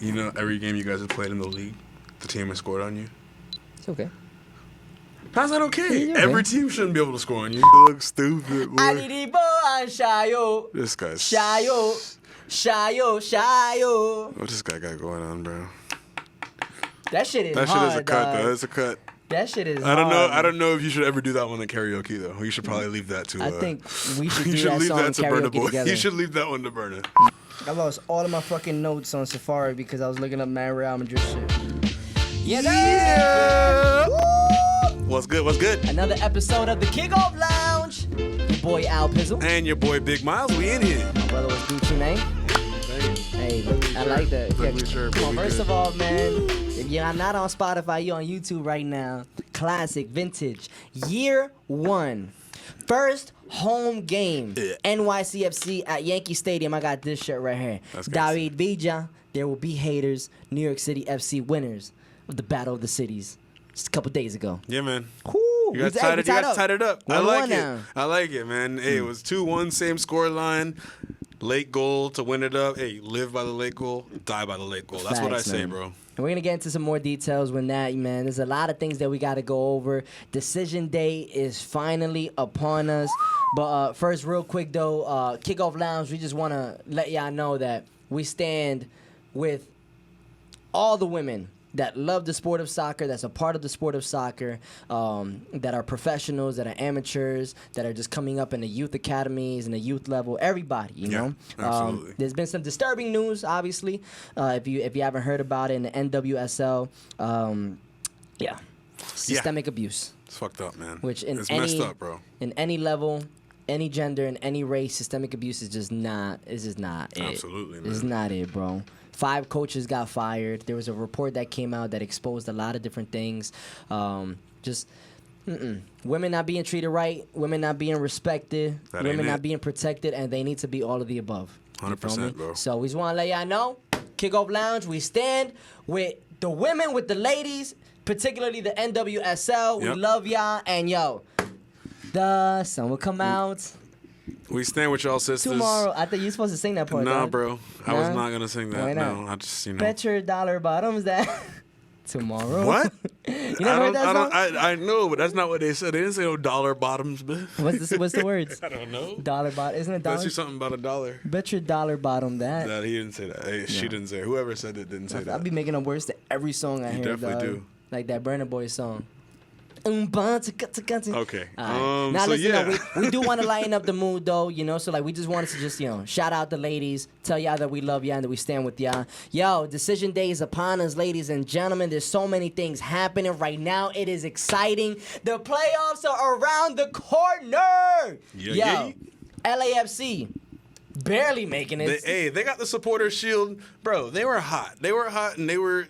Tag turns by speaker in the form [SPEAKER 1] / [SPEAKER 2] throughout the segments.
[SPEAKER 1] You know, every game you guys have played in the league, the team has scored on you.
[SPEAKER 2] It's okay.
[SPEAKER 1] How's that okay?
[SPEAKER 2] Yeah,
[SPEAKER 1] Every
[SPEAKER 2] man.
[SPEAKER 1] team shouldn't be able to score on you. You look stupid, boy.
[SPEAKER 2] Shayo.
[SPEAKER 1] This guy's...
[SPEAKER 2] Shayo.
[SPEAKER 1] What this guy got going on, bro?
[SPEAKER 2] That shit is
[SPEAKER 1] That
[SPEAKER 2] hard,
[SPEAKER 1] shit is a cut,
[SPEAKER 2] dog.
[SPEAKER 1] though. It's a cut.
[SPEAKER 2] That shit is
[SPEAKER 1] I don't know.
[SPEAKER 2] hard.
[SPEAKER 1] I don't know if you should ever do that one in karaoke, though. You should probably leave that to...
[SPEAKER 2] I think we should
[SPEAKER 1] you
[SPEAKER 2] do
[SPEAKER 1] should
[SPEAKER 2] that
[SPEAKER 1] leave
[SPEAKER 2] song
[SPEAKER 1] that to Burna
[SPEAKER 2] karaoke
[SPEAKER 1] Boy.
[SPEAKER 2] together.
[SPEAKER 1] You should leave that one to Burna.
[SPEAKER 2] I lost all of my fucking notes on Safari because I was looking up Mad Real Madrid shit.
[SPEAKER 1] Yeah. What's good? What's good?
[SPEAKER 2] Another episode of the Kickoff Lounge. Your boy Al Pizzle.
[SPEAKER 1] And your boy Big Miles. We in here.
[SPEAKER 2] My brother was Gucci Mane. Hey, I like that. Yeah, come on, first of all, man, if you're not on Spotify, you're on YouTube right now. Classic, vintage, year one. First home game, NYCFC at Yankee Stadium. I got this shirt right here. David Villa, there will be haters. New York City FC winners of the Battle of the Cities. Just a couple days ago.
[SPEAKER 1] Yeah, man.
[SPEAKER 2] Woo,
[SPEAKER 1] You guys tied it up. I
[SPEAKER 2] 1-1
[SPEAKER 1] like it.
[SPEAKER 2] now.
[SPEAKER 1] I like it, man. Hey, it was 2-1, same score line. Late goal to win it up. Hey, live by the late goal, die by the late goal. That's what I say,
[SPEAKER 2] man.
[SPEAKER 1] bro.
[SPEAKER 2] And we're going to get into some more details when that, man. There's a lot of things that we got to go over. Decision day is finally upon us. But first, real quick, though, Kickoff Lounge, we just want to let y'all know that we stand with all the women that love the sport of soccer, that's a part of the sport of soccer, that are professionals, that are amateurs, that are just coming up in the youth academies and the youth level, everybody, you know?
[SPEAKER 1] Absolutely.
[SPEAKER 2] There's been some disturbing news, obviously, if you haven't heard about it in the NWSL. Systemic abuse.
[SPEAKER 1] It's fucked up, man.
[SPEAKER 2] Which in
[SPEAKER 1] it's
[SPEAKER 2] any,
[SPEAKER 1] messed up, bro.
[SPEAKER 2] In any level, any gender, in any race, systemic abuse is just not it.
[SPEAKER 1] Absolutely, man.
[SPEAKER 2] It's not it, bro. 5 coaches got fired. There was a report that came out that exposed a lot of different things. Women not being treated right, women not being respected, women not being protected, and they need to be all of the above.
[SPEAKER 1] 100%, bro.
[SPEAKER 2] So we just want to let y'all know, Kickoff Lounge, we stand with the women, with the ladies, particularly the NWSL. We love y'all, and yo, the sun will come out.
[SPEAKER 1] We stand with y'all sisters.
[SPEAKER 2] Tomorrow. I thought you were supposed to sing that part.
[SPEAKER 1] Nah,
[SPEAKER 2] dog.
[SPEAKER 1] bro. I was not going to sing that.
[SPEAKER 2] Why not?
[SPEAKER 1] No, I just,
[SPEAKER 2] Bet your dollar bottoms that tomorrow.
[SPEAKER 1] What?
[SPEAKER 2] You never heard that song?
[SPEAKER 1] I know, but that's not what they said. They didn't say no dollar bottoms, man.
[SPEAKER 2] What's the words?
[SPEAKER 1] I don't know.
[SPEAKER 2] Dollar bottom. Isn't it dollar?
[SPEAKER 1] Bet you something about $1.
[SPEAKER 2] Bet your dollar bottom that.
[SPEAKER 1] That he didn't say that. Hey, she didn't say it. Whoever said it didn't say that.
[SPEAKER 2] I'll be making up words to every song I hear.
[SPEAKER 1] definitely do.
[SPEAKER 2] Like that Burna Boy song. Okay.
[SPEAKER 1] Now,
[SPEAKER 2] so
[SPEAKER 1] listen,
[SPEAKER 2] we do want to lighten up the mood, though, you know. So, like, we just wanted to just, shout out the ladies, tell y'all that we love y'all and that we stand with y'all. Yo, decision day is upon us, ladies and gentlemen. There's so many things happening right now. It is exciting. The playoffs are around the corner. Yo, LAFC. Barely making it.
[SPEAKER 1] They got the supporter shield, bro. They were hot. And they were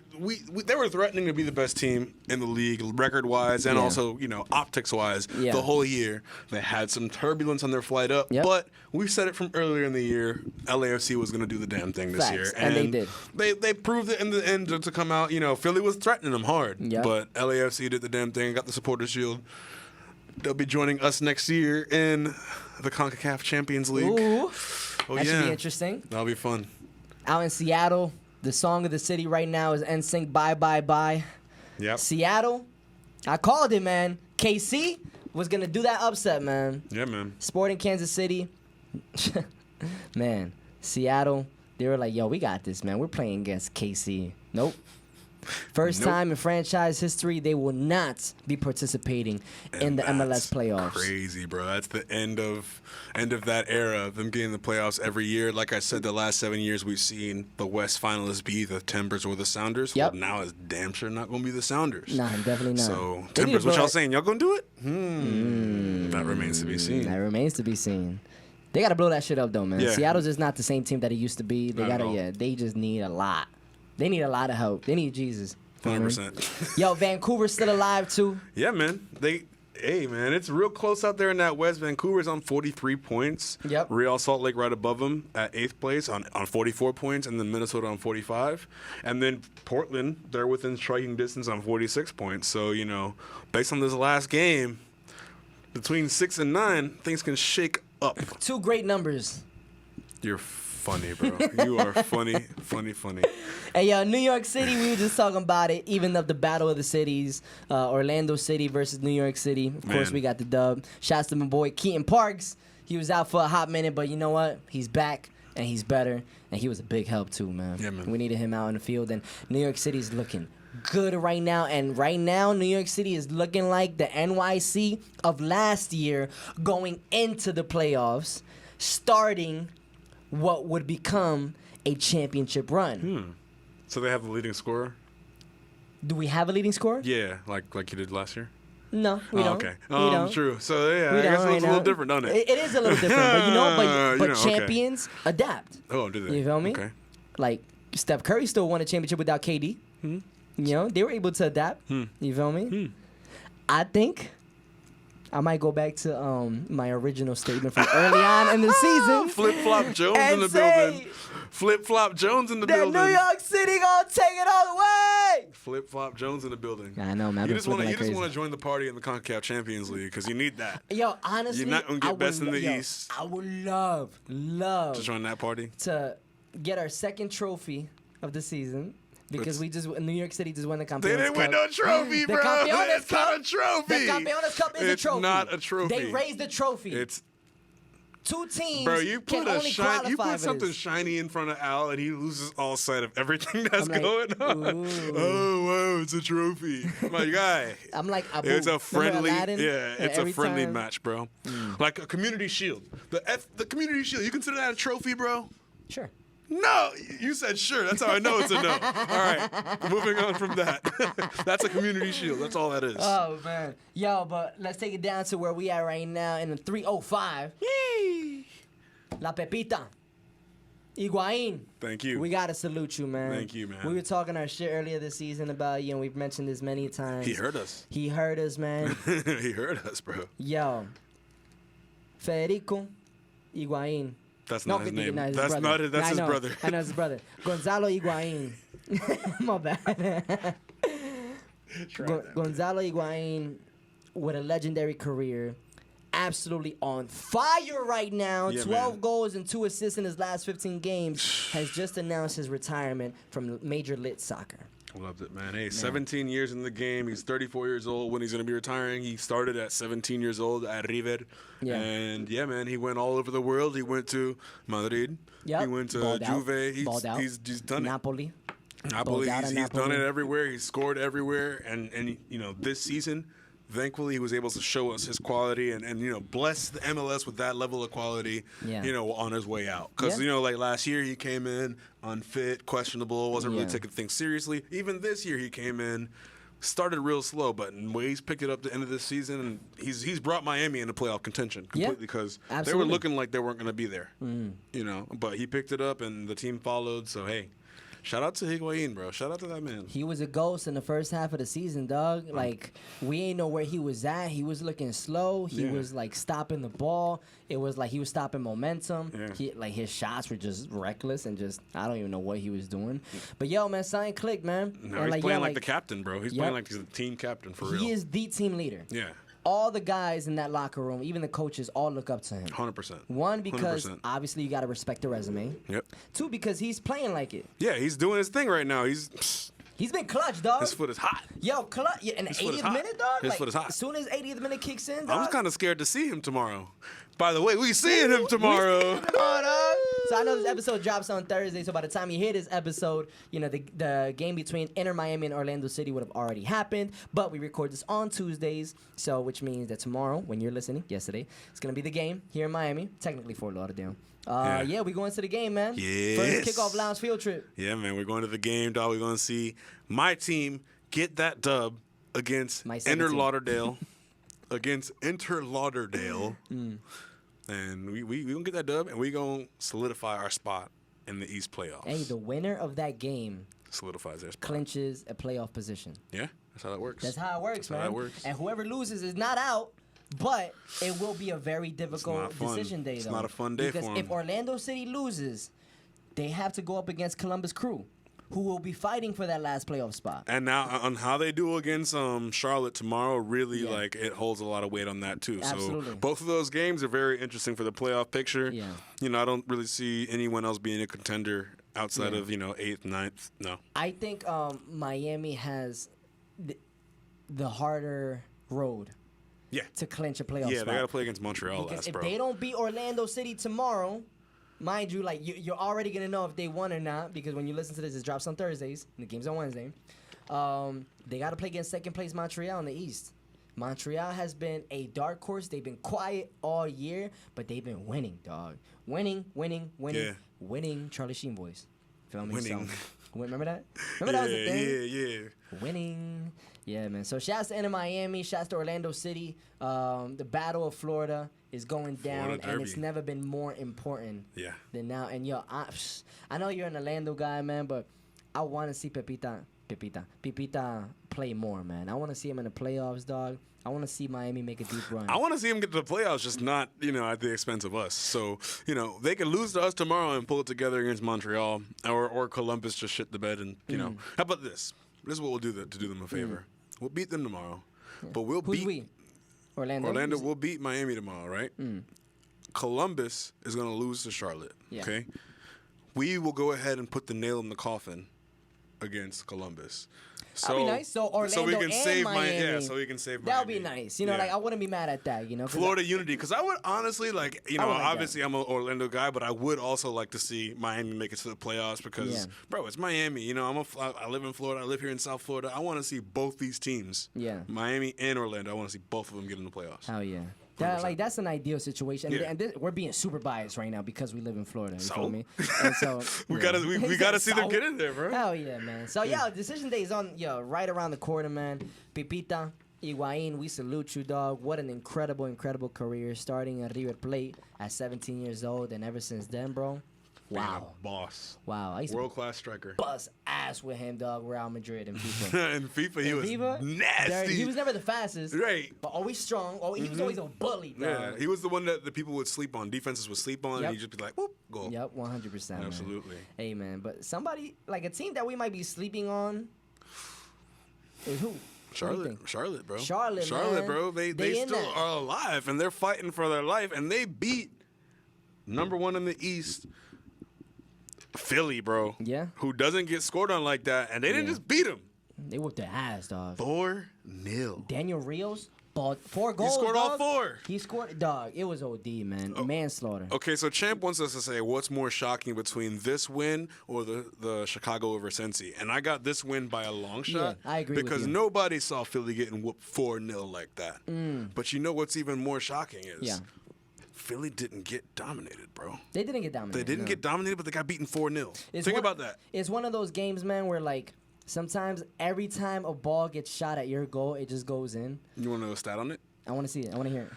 [SPEAKER 1] threatening to be the best team in the league, record wise, and also optics wise. The whole year they had some turbulence on their flight up, but we said it from earlier in the year. LAFC was going to do the damn thing this year,
[SPEAKER 2] and they did.
[SPEAKER 1] They proved it in the end to come out. Philly was threatening them hard, but LAFC did the damn thing, got the supporter shield. They'll be joining us next year in the CONCACAF Champions League.
[SPEAKER 2] Ooh. That should be interesting.
[SPEAKER 1] That'll be fun.
[SPEAKER 2] Out in Seattle, the song of the city right now is NSYNC Bye Bye Bye.
[SPEAKER 1] Yep.
[SPEAKER 2] Seattle, I called it, man. KC was going to do that upset, man.
[SPEAKER 1] Yeah, man.
[SPEAKER 2] Sporting Kansas City. Man, Seattle, they were like, yo, we got this, man. We're playing against KC. Nope. First time in franchise history, they will not be participating in the MLS playoffs.
[SPEAKER 1] Crazy, bro. That's the end of that era of them getting the playoffs every year. Like I said, the last 7 years we've seen the West finalists be the Timbers or the Sounders.
[SPEAKER 2] Yep.
[SPEAKER 1] Well, now it's damn sure not going to be the Sounders.
[SPEAKER 2] Nah, definitely not.
[SPEAKER 1] So, Timbers, what y'all saying? Y'all going to do it? That remains to be seen.
[SPEAKER 2] That remains to be seen. They got to blow that shit up, though, man.
[SPEAKER 1] Yeah.
[SPEAKER 2] Seattle's just not the same team that it used to be. They just need a lot. They need a lot of help. They need Jesus.
[SPEAKER 1] 100%.
[SPEAKER 2] Yo, Vancouver's still alive, too.
[SPEAKER 1] Yeah, man. Man, it's real close out there in that West. Vancouver's on 43 points.
[SPEAKER 2] Yep.
[SPEAKER 1] Real Salt Lake right above them at 8th place on 44 points, and then Minnesota on 45. And then Portland, they're within striking distance on 46 points. So, based on this last game, between 6 and 9, things can shake up.
[SPEAKER 2] 2 great numbers.
[SPEAKER 1] You're funny, bro. You are funny.
[SPEAKER 2] Hey, New York City, we were just talking about it. Even of the battle of the cities, Orlando City versus New York City. Of course, we got the dub. Shouts to my boy Keaton Parks. He was out for a hot minute, but you know what? He's back, and he's better. And he was a big help, too, man.
[SPEAKER 1] Yeah, man.
[SPEAKER 2] We needed him out in the field. And New York City's looking good right now. And right now, New York City is looking like the NYC of last year going into the playoffs, starting what would become a championship run.
[SPEAKER 1] So they have the leading scorer?
[SPEAKER 2] Do we have a leading scorer?
[SPEAKER 1] Yeah, like you did last year?
[SPEAKER 2] No, we don't.
[SPEAKER 1] Okay.
[SPEAKER 2] We don't.
[SPEAKER 1] True. So, yeah,
[SPEAKER 2] We
[SPEAKER 1] I guess
[SPEAKER 2] don't
[SPEAKER 1] it's a little different, don't it?
[SPEAKER 2] It is a little different, but champions adapt.
[SPEAKER 1] Oh, do they?
[SPEAKER 2] You feel me?
[SPEAKER 1] Okay.
[SPEAKER 2] Like, Steph Curry still won a championship without KD. You know, they were able to adapt. You feel me? I think I might go back to my original statement from early on in the season.
[SPEAKER 1] Flip-flop Jones in the building. Flip-flop Jones in the
[SPEAKER 2] that
[SPEAKER 1] building.
[SPEAKER 2] New York City gonna take it all the way.
[SPEAKER 1] Flip-flop Jones in the building.
[SPEAKER 2] I know, man.
[SPEAKER 1] You just want to join the party in the CONCACAF Champions League because you need that.
[SPEAKER 2] Yo, honestly,
[SPEAKER 1] you're not gonna get best in the East.
[SPEAKER 2] I would love
[SPEAKER 1] to join that party.
[SPEAKER 2] To get our second trophy of the season. Because New York City just won the Campeones Cup.
[SPEAKER 1] They didn't win no trophy, bro. It's not a trophy.
[SPEAKER 2] The Campeones Cup is a trophy.
[SPEAKER 1] It's not a trophy.
[SPEAKER 2] They raised the trophy.
[SPEAKER 1] It's
[SPEAKER 2] two teams.
[SPEAKER 1] Bro, you put something
[SPEAKER 2] this.
[SPEAKER 1] shiny in front of Al, and he loses all sight of everything that's going on.
[SPEAKER 2] Ooh.
[SPEAKER 1] Oh wow, it's a trophy, my guy.
[SPEAKER 2] I'm like,
[SPEAKER 1] it's a friendly, it's a friendly
[SPEAKER 2] time.
[SPEAKER 1] match, bro. Like a community shield. The community shield. You consider that a trophy, bro?
[SPEAKER 2] Sure.
[SPEAKER 1] No, you said sure. That's how I know it's a no. All right, moving on from that. That's a community shield. That's all that is.
[SPEAKER 2] Oh, man. Yo, but let's take it down to where we are right now in the 305. La Pepita. Higuain.
[SPEAKER 1] Thank you.
[SPEAKER 2] We got to salute you, man.
[SPEAKER 1] Thank you, man.
[SPEAKER 2] We were talking our shit earlier this season about, we've mentioned this many times.
[SPEAKER 1] He heard us.
[SPEAKER 2] He heard us, man.
[SPEAKER 1] He heard us, bro.
[SPEAKER 2] Yo. Federico Higuain.
[SPEAKER 1] That's not his name.
[SPEAKER 2] That's
[SPEAKER 1] his brother. That's his brother.
[SPEAKER 2] I know his brother. Gonzalo Higuain. My bad. Gonzalo Higuain with a legendary career. Absolutely on fire right now.
[SPEAKER 1] Yeah,
[SPEAKER 2] 12 goals and 2 assists in his last 15 games. Has just announced his retirement from Major Lit Soccer.
[SPEAKER 1] Loved it, man. Hey, 17 years in the game. He's 34 years old when he's going to be retiring. He started at 17 years old at River. Yeah. And, yeah, man, he went all over the world. He went to Madrid.
[SPEAKER 2] Yep.
[SPEAKER 1] He went to Juve. He's done
[SPEAKER 2] Napoli.
[SPEAKER 1] Napoli. He's done it everywhere. He's scored everywhere. And this season, thankfully, he was able to show us his quality and bless the MLS with that level of quality, on his way out. Because, like last year, he came in unfit, questionable, wasn't really taking things seriously. Even this year, he came in, started real slow, but in ways picked it up at the end of this season. And he's brought Miami into playoff contention completely because they were looking like they weren't going to be there, But he picked it up and the team followed. So, hey. Shout out to Higuain, bro. Shout out to that man.
[SPEAKER 2] He was a ghost in the first half of the season, dog. Like, we ain't know where he was at. He was looking slow. He was, like, stopping the ball. It was like he was stopping momentum. Yeah. His shots were just reckless and just, I don't even know what he was doing. But, yo, man, something clicked, man.
[SPEAKER 1] No, he's playing like the captain, bro. He's playing like he's the team captain for real.
[SPEAKER 2] He is the team leader.
[SPEAKER 1] Yeah.
[SPEAKER 2] All the guys in that locker room, even the coaches, all look up to him.
[SPEAKER 1] 100%.
[SPEAKER 2] One, because obviously you got to respect the resume.
[SPEAKER 1] Yep.
[SPEAKER 2] Two, because he's playing like it.
[SPEAKER 1] Yeah, he's doing his thing right now. He's been
[SPEAKER 2] clutch, dog.
[SPEAKER 1] His foot is hot.
[SPEAKER 2] Yo, clutch. Yeah, in the 80th minute, dog.
[SPEAKER 1] His foot is hot.
[SPEAKER 2] As soon as 80th minute kicks in, dog.
[SPEAKER 1] I'm kind of scared to see him tomorrow. By the way, we seeing him tomorrow.
[SPEAKER 2] So I know this episode drops on Thursday, so by the time you hear this episode, the game between Inter Miami and Orlando City would have already happened. But we record this on Tuesdays, so which means that tomorrow, when you're listening, yesterday, it's gonna be the game here in Miami, technically Fort Lauderdale. We going to the game, man.
[SPEAKER 1] Yes.
[SPEAKER 2] First Kickoff Lounge field trip.
[SPEAKER 1] Yeah, man, we're going to the game, dog. We're going to see my team get that dub against Inter Lauderdale. Against Inter Lauderdale. And we going to get that dub, and we going to solidify our spot in the East playoffs.
[SPEAKER 2] Hey, the winner of that game
[SPEAKER 1] solidifies their spot.
[SPEAKER 2] Clinches a playoff position.
[SPEAKER 1] Yeah, that's how that works.
[SPEAKER 2] That's how it works, man.
[SPEAKER 1] How that works.
[SPEAKER 2] And whoever loses is not out. But it will be a very difficult decision day, though.
[SPEAKER 1] It's not a fun day for them.
[SPEAKER 2] Because if Orlando City loses, they have to go up against Columbus Crew, who will be fighting for that last playoff spot.
[SPEAKER 1] And now on how they do against Charlotte tomorrow, really like it holds a lot of weight on that too.
[SPEAKER 2] Absolutely.
[SPEAKER 1] So both of those games are very interesting for the playoff picture.
[SPEAKER 2] Yeah.
[SPEAKER 1] You know, I don't really see anyone else being a contender outside of 8th, 9th. No.
[SPEAKER 2] I think Miami has the harder road.
[SPEAKER 1] Yeah.
[SPEAKER 2] To clinch a playoff spot.
[SPEAKER 1] Yeah, they got to play against Montreal
[SPEAKER 2] because
[SPEAKER 1] last,
[SPEAKER 2] if
[SPEAKER 1] bro.
[SPEAKER 2] they don't beat Orlando City tomorrow, mind you, like you're already gonna know if they won or not because when you listen to this, it drops on Thursdays and the game's on Wednesday. They got to play against second place Montreal in the East. Montreal has been a dark horse. They've been quiet all year, but they've been winning, dog. Winning. Charlie Sheen voice. Feel me?
[SPEAKER 1] Winning.
[SPEAKER 2] So, remember that? Remember that was the thing?
[SPEAKER 1] Yeah.
[SPEAKER 2] Winning. Yeah, man. So shouts to Miami, shouts to Orlando City. The Battle of Florida is going down, and it's never been more important than now. And yo, I know you're an Orlando guy, man, but I want to see Pepita play more, man. I want to see him in the playoffs, dog. I want to see Miami make a deep run.
[SPEAKER 1] I want to see him get to the playoffs, just not, at the expense of us. So, they could lose to us tomorrow and pull it together against Montreal, or Columbus just shit the bed. And, how about this? This is what we'll do to do them a favor. We'll beat them tomorrow, but we'll beat Orlando will beat Miami tomorrow, right? Columbus is going to lose to Charlotte, okay? We will go ahead and put the nail in the coffin against Columbus.
[SPEAKER 2] That'd be nice. So Orlando
[SPEAKER 1] so we can
[SPEAKER 2] and
[SPEAKER 1] save
[SPEAKER 2] Miami.
[SPEAKER 1] so we can save Miami.
[SPEAKER 2] That would be nice. I wouldn't be mad at that.
[SPEAKER 1] Florida unity, because I would honestly obviously I'm an Orlando guy, but I would also like to see Miami make it to the playoffs because, bro, it's Miami. I live in Florida. I live here in South Florida. I want to see both these teams. Yeah. Miami and Orlando. I want to see both of them get in the playoffs.
[SPEAKER 2] Hell yeah. That's an ideal situation, and we're being super biased right now because we live in Florida. You feel me? And so
[SPEAKER 1] we gotta see them get in there, bro.
[SPEAKER 2] Hell yeah, man. So decision day is on right around the corner, man. Pipita, Higuain, we salute you, dog. What an incredible career, starting at River Plate at 17 years old, and ever since then, bro. Wow.
[SPEAKER 1] Boss.
[SPEAKER 2] Wow.
[SPEAKER 1] World-class striker.
[SPEAKER 2] Bust ass with him, dog. Real Madrid and FIFA.
[SPEAKER 1] In FIFA, he was nasty.
[SPEAKER 2] He was never the fastest.
[SPEAKER 1] Right.
[SPEAKER 2] But always strong. He was always a bully, dog.
[SPEAKER 1] Yeah. He was the one that the people would sleep on. Defenses would sleep on, and he'd just be like, whoop, goal.
[SPEAKER 2] Yep, 100%.
[SPEAKER 1] Absolutely.
[SPEAKER 2] Man. Hey, man. But somebody, like a team that we might be sleeping on is who?
[SPEAKER 1] Charlotte, bro.
[SPEAKER 2] Charlotte,
[SPEAKER 1] bro. They still are alive, and they're fighting for their life, and they beat number one in the East, Philly, bro. Yeah. Who doesn't get scored on like that, and they didn't just beat them.
[SPEAKER 2] They whooped their ass, dog.
[SPEAKER 1] 4-0.
[SPEAKER 2] Daniel Rios bought 4 goals.
[SPEAKER 1] He scored
[SPEAKER 2] dog.
[SPEAKER 1] all 4.
[SPEAKER 2] He scored, dog. It was OD, man. Manslaughter.
[SPEAKER 1] Okay, so Champ wants us to say what's more shocking between this win or the Chicago over Cincy, and I got this win by a long shot.
[SPEAKER 2] Yeah, I agree
[SPEAKER 1] because
[SPEAKER 2] with you.
[SPEAKER 1] nobody saw Philly getting whooped 4-0 like that. But you know what's even more shocking is. Philly didn't get dominated, bro.
[SPEAKER 2] They didn't get dominated.
[SPEAKER 1] They didn't get dominated, but they got beaten 4-0. Think about that.
[SPEAKER 2] It's one of those games, man, where like sometimes every time a ball gets shot at your goal, it just goes in.
[SPEAKER 1] You want to know a stat on it?
[SPEAKER 2] I want to see it. I want to hear it.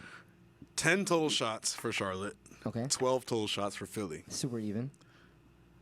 [SPEAKER 1] 10 total shots for Charlotte.
[SPEAKER 2] Okay.
[SPEAKER 1] 12 total shots for Philly.
[SPEAKER 2] Super even.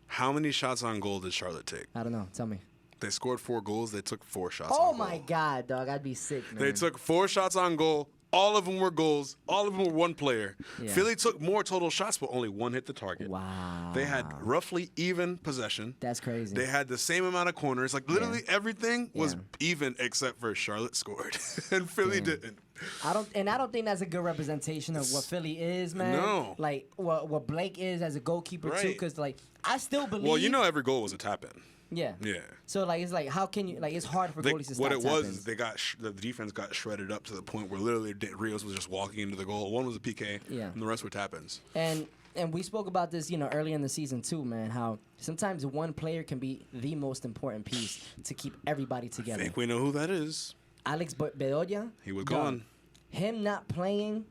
[SPEAKER 1] How many shots on goal did Charlotte take?
[SPEAKER 2] I don't know. Tell me.
[SPEAKER 1] They scored 4 goals. They took 4 shots
[SPEAKER 2] on goal.
[SPEAKER 1] Oh,
[SPEAKER 2] my God, dog. I'd be sick, man.
[SPEAKER 1] They took 4 shots on goal. All of them were goals. All of them were one player. Yeah. Philly took more total shots, but only 1 hit the target.
[SPEAKER 2] Wow.
[SPEAKER 1] They had roughly even possession.
[SPEAKER 2] That's crazy.
[SPEAKER 1] They had the same amount of corners. Like, literally everything was even except for Charlotte scored. And Philly didn't.
[SPEAKER 2] I don't think that's a good representation of what Philly is, man.
[SPEAKER 1] No.
[SPEAKER 2] Like, what Blake is as a goalkeeper, too. Because, like, I still believe...
[SPEAKER 1] Well, every goal was a tap-in.
[SPEAKER 2] Yeah.
[SPEAKER 1] Yeah.
[SPEAKER 2] So like it's like how can you it's hard for goalies to stop
[SPEAKER 1] what it was
[SPEAKER 2] tap-ins.
[SPEAKER 1] is they got the defense got shredded up to the point where literally Rios was just walking into the goal. One was a PK, and the rest were tap-ins.
[SPEAKER 2] And we spoke about this, earlier in the season too, man. How sometimes one player can be the most important piece to keep everybody together.
[SPEAKER 1] I think we know who that is.
[SPEAKER 2] Alex Bedoya.
[SPEAKER 1] He was gone.
[SPEAKER 2] Him not playing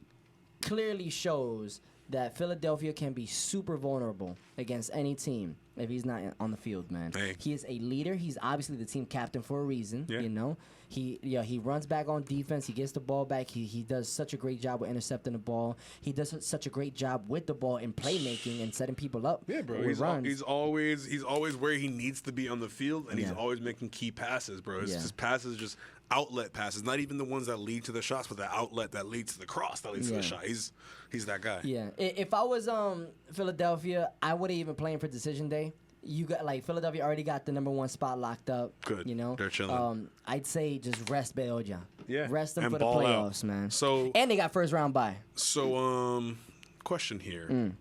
[SPEAKER 2] clearly shows that Philadelphia can be super vulnerable against any team if he's not on the field, man.
[SPEAKER 1] Hey.
[SPEAKER 2] He is a leader. He's obviously the team captain for a reason, He runs back on defense. He gets the ball back. He does such a great job with intercepting the ball. He does such a great job with the ball in playmaking and setting people up.
[SPEAKER 1] Yeah, bro. He's always where he needs to be on the field, and he's always making key passes, bro. His passes just outlet passes, not even the ones that lead to the shots, but the outlet that leads to the cross that leads to the shot. He's that guy.
[SPEAKER 2] Yeah. If I was Philadelphia, I wouldn't even play him for decision day. you got like Philadelphia already got the #1 spot locked up.
[SPEAKER 1] Good.
[SPEAKER 2] You know,
[SPEAKER 1] they're chilling.
[SPEAKER 2] I'd say just rest Bedoya.
[SPEAKER 1] Yeah.
[SPEAKER 2] Rest them
[SPEAKER 1] and
[SPEAKER 2] for the
[SPEAKER 1] ball
[SPEAKER 2] playoffs,
[SPEAKER 1] out.
[SPEAKER 2] man.
[SPEAKER 1] So
[SPEAKER 2] and they got first round bye.
[SPEAKER 1] So question here.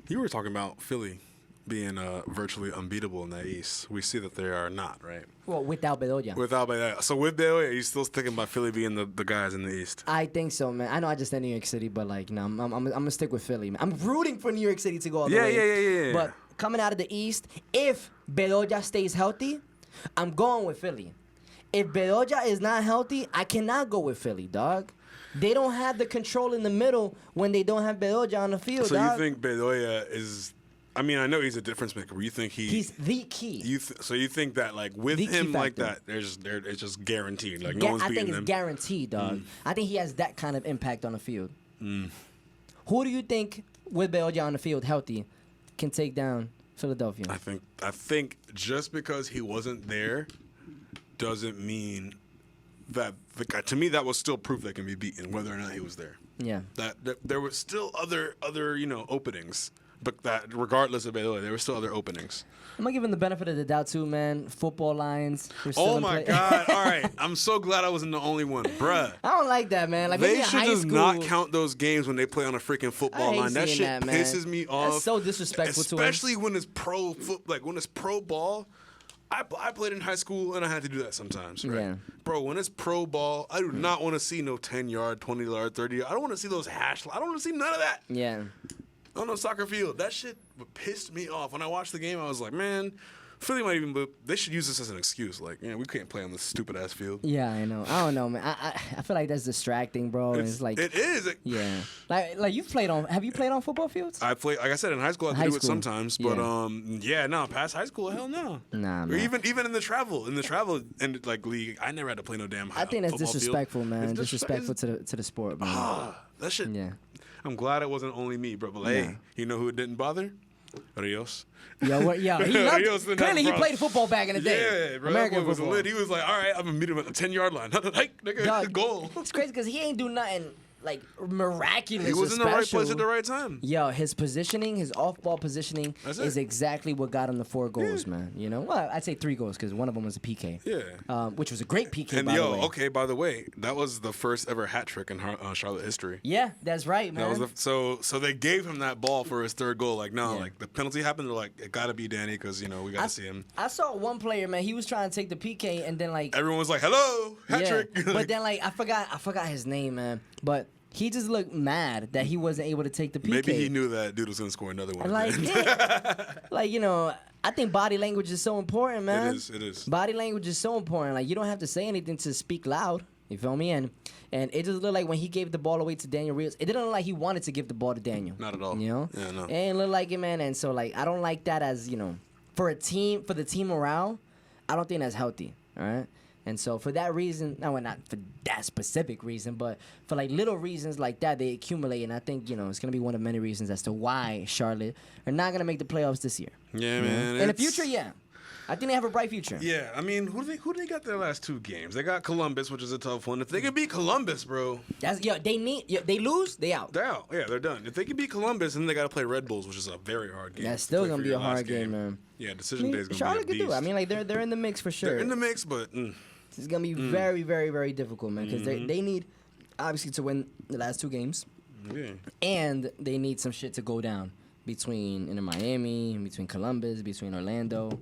[SPEAKER 1] You were talking about Philly being virtually unbeatable in the East. We see that they are not, right?
[SPEAKER 2] Well, without Bedoya.
[SPEAKER 1] Without Bedoya. So with Bedoya, are you still thinking about Philly being the guys in the East?
[SPEAKER 2] I think so, man. I know I just said New York City, but like, no, I'm gonna stick with Philly, man. I'm rooting for New York City to go all the way.
[SPEAKER 1] Yeah.
[SPEAKER 2] But coming out of the East, if Bedoya stays healthy, I'm going with Philly. If Bedoya is not healthy, I cannot go with Philly, dog. They don't have the control in the middle when they don't have Bedoya on the field,
[SPEAKER 1] So
[SPEAKER 2] dog.
[SPEAKER 1] you think Bedoya is... I mean, I know he's a difference maker, but you think
[SPEAKER 2] he's the key.
[SPEAKER 1] So you think that, like, with him like that, it's just guaranteed. Like, no one's beating them.
[SPEAKER 2] I think it's guaranteed, dog. I think he has that kind of impact on the field. Who do you think, with Bedoya on the field, healthy, can take down Philadelphia?
[SPEAKER 1] I think just because he wasn't there doesn't mean that... to me, that was still proof they can be beaten, whether or not he was there.
[SPEAKER 2] Yeah.
[SPEAKER 1] That there were still other openings. But that, regardless of Bedoya, there were still other openings.
[SPEAKER 2] I'm gonna give him the benefit of the doubt too, man. Football lines.
[SPEAKER 1] Oh my God! All right, I'm so glad I wasn't the only one, bruh.
[SPEAKER 2] I don't like that, man. Like
[SPEAKER 1] they
[SPEAKER 2] maybe
[SPEAKER 1] should
[SPEAKER 2] high
[SPEAKER 1] just
[SPEAKER 2] school,
[SPEAKER 1] not count those games when they play on a freaking football line. That shit pisses me off.
[SPEAKER 2] That's so disrespectful to him.
[SPEAKER 1] Especially when it's when it's pro ball. I played in high school and I had to do that sometimes, right?
[SPEAKER 2] Yeah.
[SPEAKER 1] Bro, when it's pro ball, I do not want to see no 10-yard, 20-yard, 30-yard. I don't want to see those hash. I don't want to see none of that.
[SPEAKER 2] Yeah.
[SPEAKER 1] On a soccer field. That shit pissed me off. When I watched the game, I was like, man, Philly might even... They should use this as an excuse. Like, we can't play on this stupid-ass field.
[SPEAKER 2] Yeah, I know. I don't know, man. I feel like that's distracting, bro. It's like...
[SPEAKER 1] It is.
[SPEAKER 2] Yeah. Like you've played on... Have you played on football fields?
[SPEAKER 1] I played... Like I said, in high school, I had to do it sometimes. But, past high school, hell no.
[SPEAKER 2] Nah, man.
[SPEAKER 1] Or even in the travel and like league, I never had to play no damn
[SPEAKER 2] I think that's disrespectful,
[SPEAKER 1] field.
[SPEAKER 2] man. Disrespectful to the sport, man.
[SPEAKER 1] That shit...
[SPEAKER 2] Yeah.
[SPEAKER 1] I'm glad it wasn't only me, bro. But hey, you know who it didn't bother? Rios.
[SPEAKER 2] Yo, he loved, clearly he played football back in the day.
[SPEAKER 1] Yeah, bro.
[SPEAKER 2] American
[SPEAKER 1] was
[SPEAKER 2] football.
[SPEAKER 1] lit. He was like, all right, I'm going to meet him at the 10-yard line. Hike, nigga,
[SPEAKER 2] Dog,
[SPEAKER 1] goal.
[SPEAKER 2] It's crazy because he ain't do nothing like miraculous.
[SPEAKER 1] He was in the right
[SPEAKER 2] special.
[SPEAKER 1] place at the right time.
[SPEAKER 2] Yo, his positioning, his off-ball positioning is exactly what got him the 4 goals, man. You know, well, I'd say 3 goals because one of them was a PK.
[SPEAKER 1] Yeah.
[SPEAKER 2] Which was a great PK,
[SPEAKER 1] and
[SPEAKER 2] by the way.
[SPEAKER 1] Okay, by the way, that was the first ever hat trick in Charlotte history.
[SPEAKER 2] Yeah, that's right, man.
[SPEAKER 1] That was so they gave him that ball for his 3rd goal. Like, no, like the penalty happened. They're like, it got to be Danny because, we got to see him.
[SPEAKER 2] I saw one player, man. He was trying to take the PK and then like
[SPEAKER 1] everyone was like, hello, hat trick.
[SPEAKER 2] But then like I forgot his name, man. But he just looked mad that he wasn't able to take the PK.
[SPEAKER 1] Maybe he knew that dude was going to score another one.
[SPEAKER 2] Like, I think body language is so important, man.
[SPEAKER 1] It is.
[SPEAKER 2] Body language is so important. Like, you don't have to say anything to speak loud. You feel me? And it just looked like when he gave the ball away to Daniel Rios, it didn't look like he wanted to give the ball to Daniel.
[SPEAKER 1] Not at all.
[SPEAKER 2] You know?
[SPEAKER 1] Yeah, no.
[SPEAKER 2] It ain't look like it, man. And so, like, I don't like that as, for the team morale, I don't think that's healthy. All right? And so for that reason, not for that specific reason, but for like little reasons like that, they accumulate. And I think, it's going to be one of many reasons as to why Charlotte are not going to make the playoffs this year.
[SPEAKER 1] Yeah, man.
[SPEAKER 2] In the future, yeah. I think they have a bright future.
[SPEAKER 1] Yeah, I mean, who do they got their last 2 games? They got Columbus, which is a tough one. If they could beat Columbus, bro.
[SPEAKER 2] They lose, they out.
[SPEAKER 1] They're out. Yeah, they're done. If they could beat Columbus, then they got to play Red Bulls, which is a very hard game.
[SPEAKER 2] That's still going to be a hard game, man.
[SPEAKER 1] Yeah, decision day is going to be a
[SPEAKER 2] Charlotte could
[SPEAKER 1] beast.
[SPEAKER 2] do it. I mean, like, they're in the mix for sure.
[SPEAKER 1] They're in the mix, but...
[SPEAKER 2] It's going to be very, very, very difficult, man, because they need, obviously, to win the last 2 games.
[SPEAKER 1] Yeah.
[SPEAKER 2] And they need some shit to go down between Miami, between Columbus, between Orlando.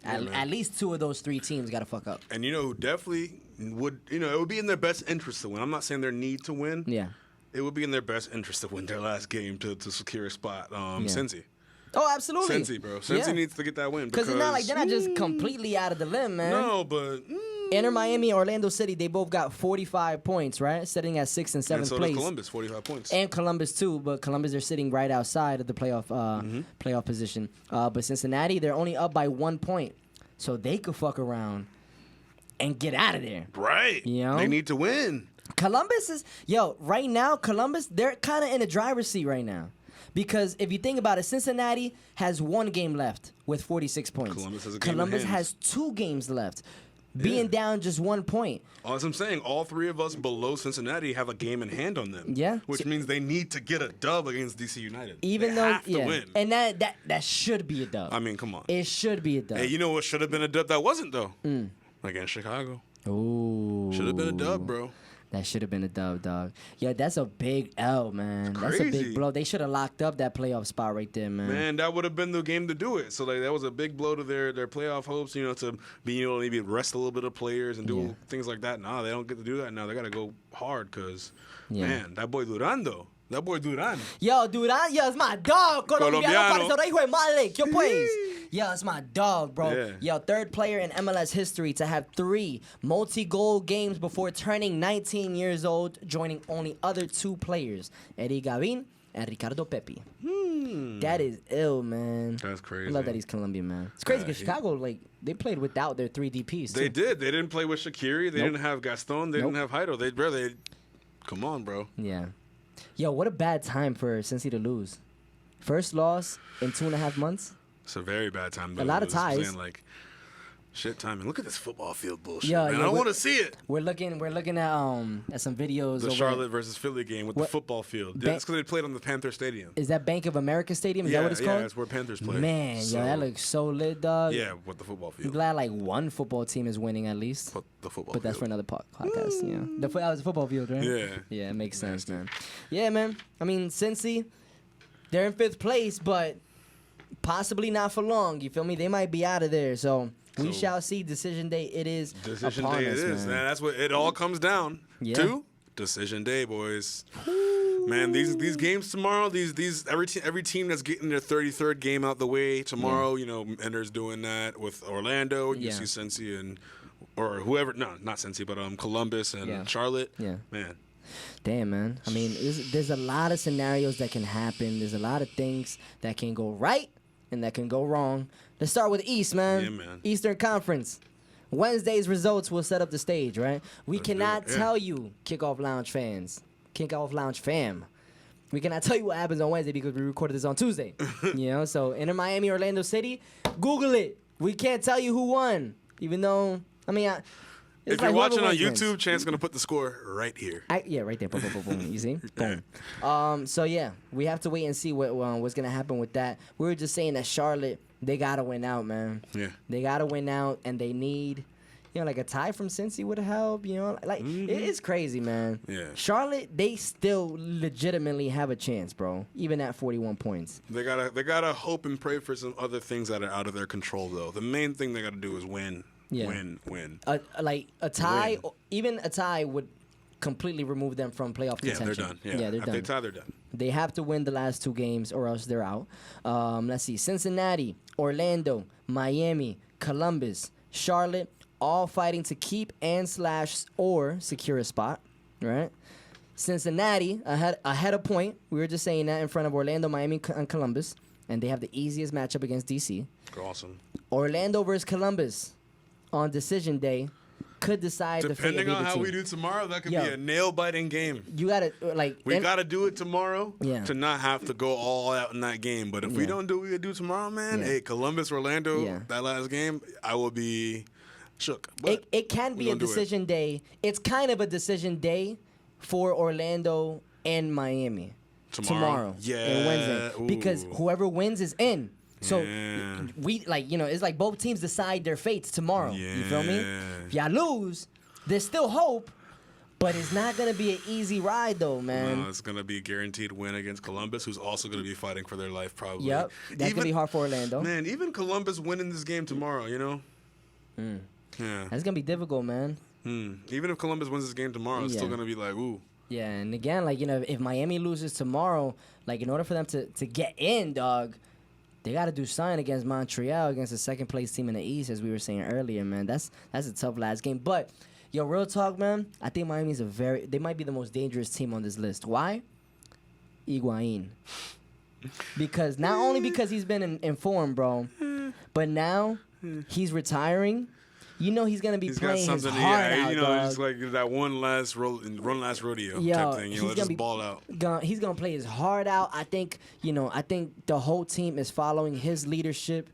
[SPEAKER 2] At least 2 of those 3 teams got to fuck up.
[SPEAKER 1] And who definitely would, it would be in their best interest to win. I'm not saying their need to win.
[SPEAKER 2] Yeah.
[SPEAKER 1] It would be in their best interest to win their last game to secure a spot. Cincy.
[SPEAKER 2] Oh, absolutely.
[SPEAKER 1] Cincy, bro. Cincy needs to get that win.
[SPEAKER 2] Because it's not like they're not just completely out of the limb, man.
[SPEAKER 1] No, but...
[SPEAKER 2] Inter Miami, Orlando City, they both got 45 points, right? Sitting at 6th and 7th
[SPEAKER 1] and so
[SPEAKER 2] place.
[SPEAKER 1] does Columbus, 45 points.
[SPEAKER 2] And Columbus, too, but Columbus are sitting right outside of the playoff position. But Cincinnati, they're only up by 1 point. So they could fuck around and get out of there.
[SPEAKER 1] Right. They need to win.
[SPEAKER 2] Columbus is... right now, Columbus, they're kind of in the driver's seat right now. Because if you think about it, Cincinnati has 1 game left with 46 points.
[SPEAKER 1] Columbus has a game
[SPEAKER 2] Columbus
[SPEAKER 1] in hand.
[SPEAKER 2] has 2 games left being down just 1 point.
[SPEAKER 1] As I'm saying, all three of us below Cincinnati have a game in hand on them.
[SPEAKER 2] Yeah.
[SPEAKER 1] Which means they need to get a dub against DC United.
[SPEAKER 2] Even
[SPEAKER 1] they
[SPEAKER 2] though,
[SPEAKER 1] have to win.
[SPEAKER 2] And that should be a dub.
[SPEAKER 1] I mean, come on.
[SPEAKER 2] It should be a dub.
[SPEAKER 1] Hey, you know what should have been a dub that wasn't, though? Against Chicago.
[SPEAKER 2] Ooh.
[SPEAKER 1] Should have been a dub, bro.
[SPEAKER 2] That should have been a dub, dog. Yeah, that's a big L, man. That's a
[SPEAKER 1] Crazy.
[SPEAKER 2] big blow. They should have locked up that playoff spot right there, man.
[SPEAKER 1] Man, that would have been the game to do it. So, like, that was a big blow to their playoff hopes, you know, to be able to maybe rest a little bit of players and do things like that. Nah, they don't get to do that now. They got to go hard because, man, that boy Duran, though. That boy Duran.
[SPEAKER 2] Yo, Duran, yo, it's my dog. Colombiano. Yo, pues. Yo, it's my dog, bro.
[SPEAKER 1] Yeah.
[SPEAKER 2] Yo, third player in MLS history to have 3 multi-goal games before turning 19 years old, joining only other 2 players, Eddie Gavin and Ricardo Pepi. That is ill, man.
[SPEAKER 1] That's crazy.
[SPEAKER 2] I love that he's Colombian, man. It's crazy because Chicago, like, they played without their 3 DPs, too.
[SPEAKER 1] They did. They didn't play with Shaqiri. They didn't have Gaston. They didn't have Heido. They come on, bro.
[SPEAKER 2] Yeah. Yo, what a bad time for Cincy to lose. First loss in 2.5 months.
[SPEAKER 1] It's a very bad time.
[SPEAKER 2] A lot of ties.
[SPEAKER 1] Saying, like, shit timing. Look at this football field bullshit,
[SPEAKER 2] Yeah,
[SPEAKER 1] man. I don't want to see it.
[SPEAKER 2] We're looking at some videos.
[SPEAKER 1] The
[SPEAKER 2] over
[SPEAKER 1] Charlotte versus Philly game with the football field. That's because they played on the Panther Stadium.
[SPEAKER 2] Is that Bank of America Stadium? Is that what it's called?
[SPEAKER 1] Yeah, that's where Panthers play.
[SPEAKER 2] Man, yo, that looks so lit, dog.
[SPEAKER 1] Yeah, with the football field.
[SPEAKER 2] I'm glad like one football team is winning at least.
[SPEAKER 1] The football
[SPEAKER 2] But that's for another podcast, you know. That was a football field, right?
[SPEAKER 1] Yeah.
[SPEAKER 2] Yeah, it makes sense, man. Yeah, man. I mean, Cincy, they're in 5th place, but possibly not for long. You feel me? They might be out of there. So we shall see. Decision day, it is.
[SPEAKER 1] Decision
[SPEAKER 2] upon
[SPEAKER 1] day,
[SPEAKER 2] us,
[SPEAKER 1] it is.
[SPEAKER 2] man.
[SPEAKER 1] That's what it all comes down to. Decision day, boys. Man, these games tomorrow. These every team that's getting their 33rd game out the way tomorrow. You know, Ender's doing that with Orlando. You see Cincy or whoever. No, not Cincy, but Columbus and Charlotte.
[SPEAKER 2] Yeah.
[SPEAKER 1] Man.
[SPEAKER 2] Damn, man. I mean, there's a lot of scenarios that can happen. There's a lot of things that can go right and that can go wrong. Let's start with East, man.
[SPEAKER 1] Yeah, man.
[SPEAKER 2] Eastern Conference. Wednesday's results will set up the stage, right? We cannot tell you, Kickoff Lounge fans, Kickoff Lounge fam. We cannot tell you what happens on Wednesday because we recorded this on Tuesday. You know, so Inter Miami, Orlando City, Google it. We can't tell you who won, even though, I mean,
[SPEAKER 1] if you're watching on YouTube, Chance gonna put the score right here.
[SPEAKER 2] Yeah, right there. Boom, boom, boom, boom. You see? Boom. So yeah, we have to wait and see what's gonna happen with that. We were just saying that Charlotte, they gotta win out, man.
[SPEAKER 1] Yeah.
[SPEAKER 2] They gotta win out, and they need, you know, like a tie from Cincy would help. You know, like it is crazy, man.
[SPEAKER 1] Yeah.
[SPEAKER 2] Charlotte, they still legitimately have a chance, bro. Even at 41 points.
[SPEAKER 1] They gotta hope and pray for some other things that are out of their control, though. The main thing they gotta do is win.
[SPEAKER 2] Yeah.
[SPEAKER 1] Win.
[SPEAKER 2] Like a tie, even a tie would completely remove them from playoff contention.
[SPEAKER 1] Yeah, they're done. Yeah,
[SPEAKER 2] they're
[SPEAKER 1] if
[SPEAKER 2] done.
[SPEAKER 1] they tie, they're done.
[SPEAKER 2] They have to win the last 2 games or else they're out. Let's see. Cincinnati, Orlando, Miami, Columbus, Charlotte, all fighting to keep and/or secure a spot, right? Cincinnati ahead of point. We were just saying that in front of Orlando, Miami, and Columbus. And they have the easiest matchup against DC.
[SPEAKER 1] Awesome.
[SPEAKER 2] Orlando versus Columbus on decision day could decide the fate of
[SPEAKER 1] Depending on how
[SPEAKER 2] team.
[SPEAKER 1] we do tomorrow, that could be a nail-biting game.
[SPEAKER 2] You gotta
[SPEAKER 1] We gotta do it tomorrow
[SPEAKER 2] Yeah.
[SPEAKER 1] to not have to go all out in that game. But if we don't do what we do tomorrow, man, hey, Columbus, Orlando, that last game, I will be shook. But
[SPEAKER 2] it can be a decision day. It's kind of a decision day for Orlando and Miami tomorrow and Wednesday because whoever wins is in. So we it's like both teams decide their fates tomorrow. You feel me? If y'all lose, there's still hope, but it's not gonna be an easy ride though, man.
[SPEAKER 1] No, it's gonna be a guaranteed win against Columbus, who's also gonna be fighting for their life probably.
[SPEAKER 2] Yep, that's gonna be hard for Orlando.
[SPEAKER 1] Man, even Columbus winning this game tomorrow, you know. Yeah,
[SPEAKER 2] that's gonna be difficult, man.
[SPEAKER 1] Even if Columbus wins this game tomorrow, it's still gonna be like, ooh.
[SPEAKER 2] Yeah, and again, if Miami loses tomorrow, in order for them to get in, dog, they got to do something against Montreal, against the second place team in the East, as we were saying earlier, man. That's a tough last game. But, yo, real talk, man, I think Miami's they might be the most dangerous team on this list. Why? Higuain. Because not only because he's been in form, bro, but now he's retiring. You know he's gonna be playing his heart out, dog.
[SPEAKER 1] Just like that one last rodeo type thing. Let's just ball out.
[SPEAKER 2] He's gonna play his heart out. I think the whole team is following his leadership,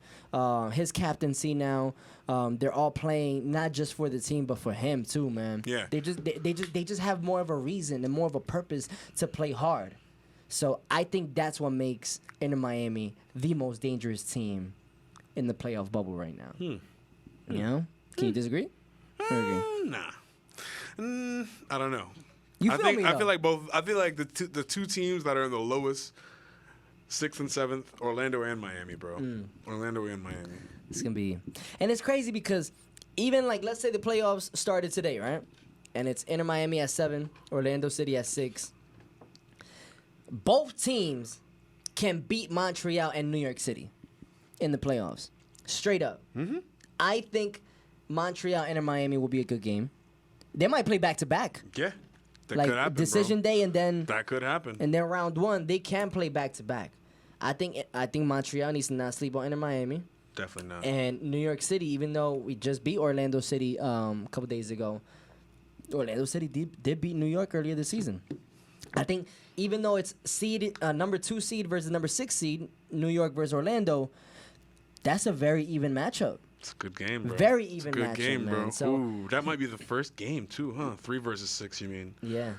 [SPEAKER 2] his captaincy now. They're all playing not just for the team but for him too, man.
[SPEAKER 1] Yeah.
[SPEAKER 2] They just have more of a reason and more of a purpose to play hard. So I think that's what makes Inter Miami the most dangerous team in the playoff bubble right now. You know? Can you disagree?
[SPEAKER 1] Nah. I don't know.
[SPEAKER 2] I
[SPEAKER 1] feel like both. I feel like the two teams that are in the lowest, 6th and 7th, Orlando and Miami, bro. Orlando and Miami.
[SPEAKER 2] It's gonna be, and it's crazy because even like let's say the playoffs started today, right? And it's Inter Miami at 7, Orlando City at 6. Both teams can beat Montreal and New York City in the playoffs, straight up.
[SPEAKER 1] Mm-hmm.
[SPEAKER 2] I think Montreal and Miami will be a good game. They might play back to back.
[SPEAKER 1] Yeah, that
[SPEAKER 2] like
[SPEAKER 1] could happen,
[SPEAKER 2] decision day, and then
[SPEAKER 1] that could happen.
[SPEAKER 2] And then round 1, they can play back to back. I think Montreal needs to not sleep on Inter Miami.
[SPEAKER 1] Definitely not.
[SPEAKER 2] And New York City, even though we just beat Orlando City a couple days ago, Orlando City did beat New York earlier this season. I think even though it's number 2 seed versus number 6 seed, New York versus Orlando, that's a very even matchup.
[SPEAKER 1] It's a good game, bro.
[SPEAKER 2] Very even
[SPEAKER 1] good
[SPEAKER 2] matchup,
[SPEAKER 1] game, bro.
[SPEAKER 2] man. So,
[SPEAKER 1] ooh, that might be the first game too, huh? 3 versus 6, you mean?
[SPEAKER 2] Yeah.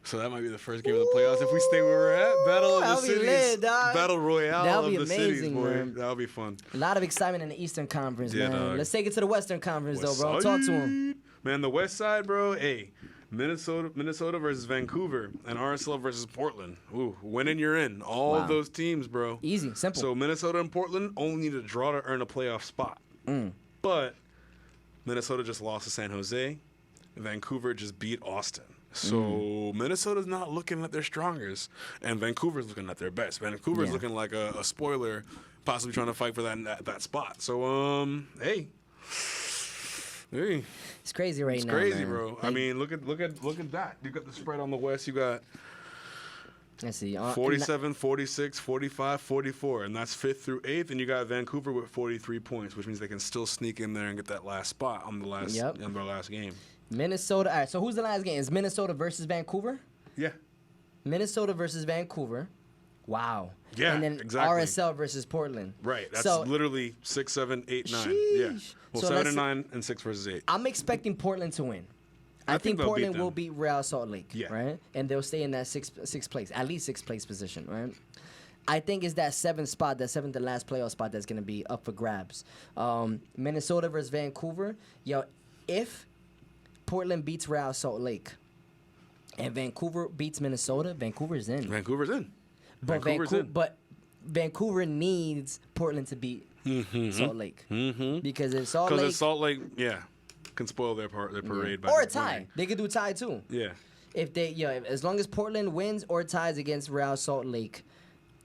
[SPEAKER 1] So that might be the first game of the playoffs if we stay where we're at. Battle of the cities,
[SPEAKER 2] lit,
[SPEAKER 1] battle royale
[SPEAKER 2] that'll
[SPEAKER 1] of
[SPEAKER 2] be
[SPEAKER 1] the
[SPEAKER 2] amazing,
[SPEAKER 1] cities, boy.
[SPEAKER 2] man.
[SPEAKER 1] That'll be fun.
[SPEAKER 2] A lot of excitement in the Eastern Conference,
[SPEAKER 1] Yeah,
[SPEAKER 2] man.
[SPEAKER 1] dog.
[SPEAKER 2] Let's take it to the Western Conference,
[SPEAKER 1] West
[SPEAKER 2] though, bro. Talk to him.
[SPEAKER 1] Man, the West Side, bro. Hey, Minnesota versus Vancouver and RSL versus Portland. Ooh, winning you're in. All of those teams, bro.
[SPEAKER 2] Easy, simple.
[SPEAKER 1] So Minnesota and Portland only need a draw to earn a playoff spot. But Minnesota just lost to San Jose. Vancouver just beat Austin. So Minnesota's not looking at their strongest, and Vancouver's looking at their best. Vancouver's looking like a spoiler, possibly trying to fight for that spot. So hey,
[SPEAKER 2] it's crazy right now.
[SPEAKER 1] It's crazy,
[SPEAKER 2] man.
[SPEAKER 1] bro.
[SPEAKER 2] Like,
[SPEAKER 1] I mean, look at that. You got the spread on the West. You got
[SPEAKER 2] let's see,
[SPEAKER 1] 47, 46, 45, 44, and that's 5th through 8th. And you got Vancouver with 43 points, which means they can still sneak in there and get that last spot on the last in their last game.
[SPEAKER 2] Minnesota. All right, so who's the last game? Is Minnesota versus Vancouver?
[SPEAKER 1] Yeah.
[SPEAKER 2] Minnesota versus Vancouver. Wow.
[SPEAKER 1] Yeah,
[SPEAKER 2] and then
[SPEAKER 1] exactly.
[SPEAKER 2] RSL versus Portland.
[SPEAKER 1] Right. That's
[SPEAKER 2] so,
[SPEAKER 1] literally 6, 7, 8, 9.
[SPEAKER 2] Sheesh.
[SPEAKER 1] Yeah. Well,
[SPEAKER 2] so
[SPEAKER 1] 7 and 9 and 6 versus 8.
[SPEAKER 2] I'm expecting Portland to win. I think Portland will beat Real Salt Lake. Yeah. Right? And they'll stay in that sixth place, at least 6th place position, right? I think it's that 7th spot, that 7th to last playoff spot that's going to be up for grabs. Minnesota versus Vancouver. Yo, if Portland beats Real Salt Lake and Vancouver beats Minnesota, Vancouver's in.
[SPEAKER 1] Vancouver's in.
[SPEAKER 2] But Vancouver needs Portland to beat Salt Lake. Because if Salt Lake,
[SPEAKER 1] can spoil their parade.
[SPEAKER 2] Or a tie. Winning. They could do a tie too.
[SPEAKER 1] Yeah.
[SPEAKER 2] If as long as Portland wins or ties against Real Salt Lake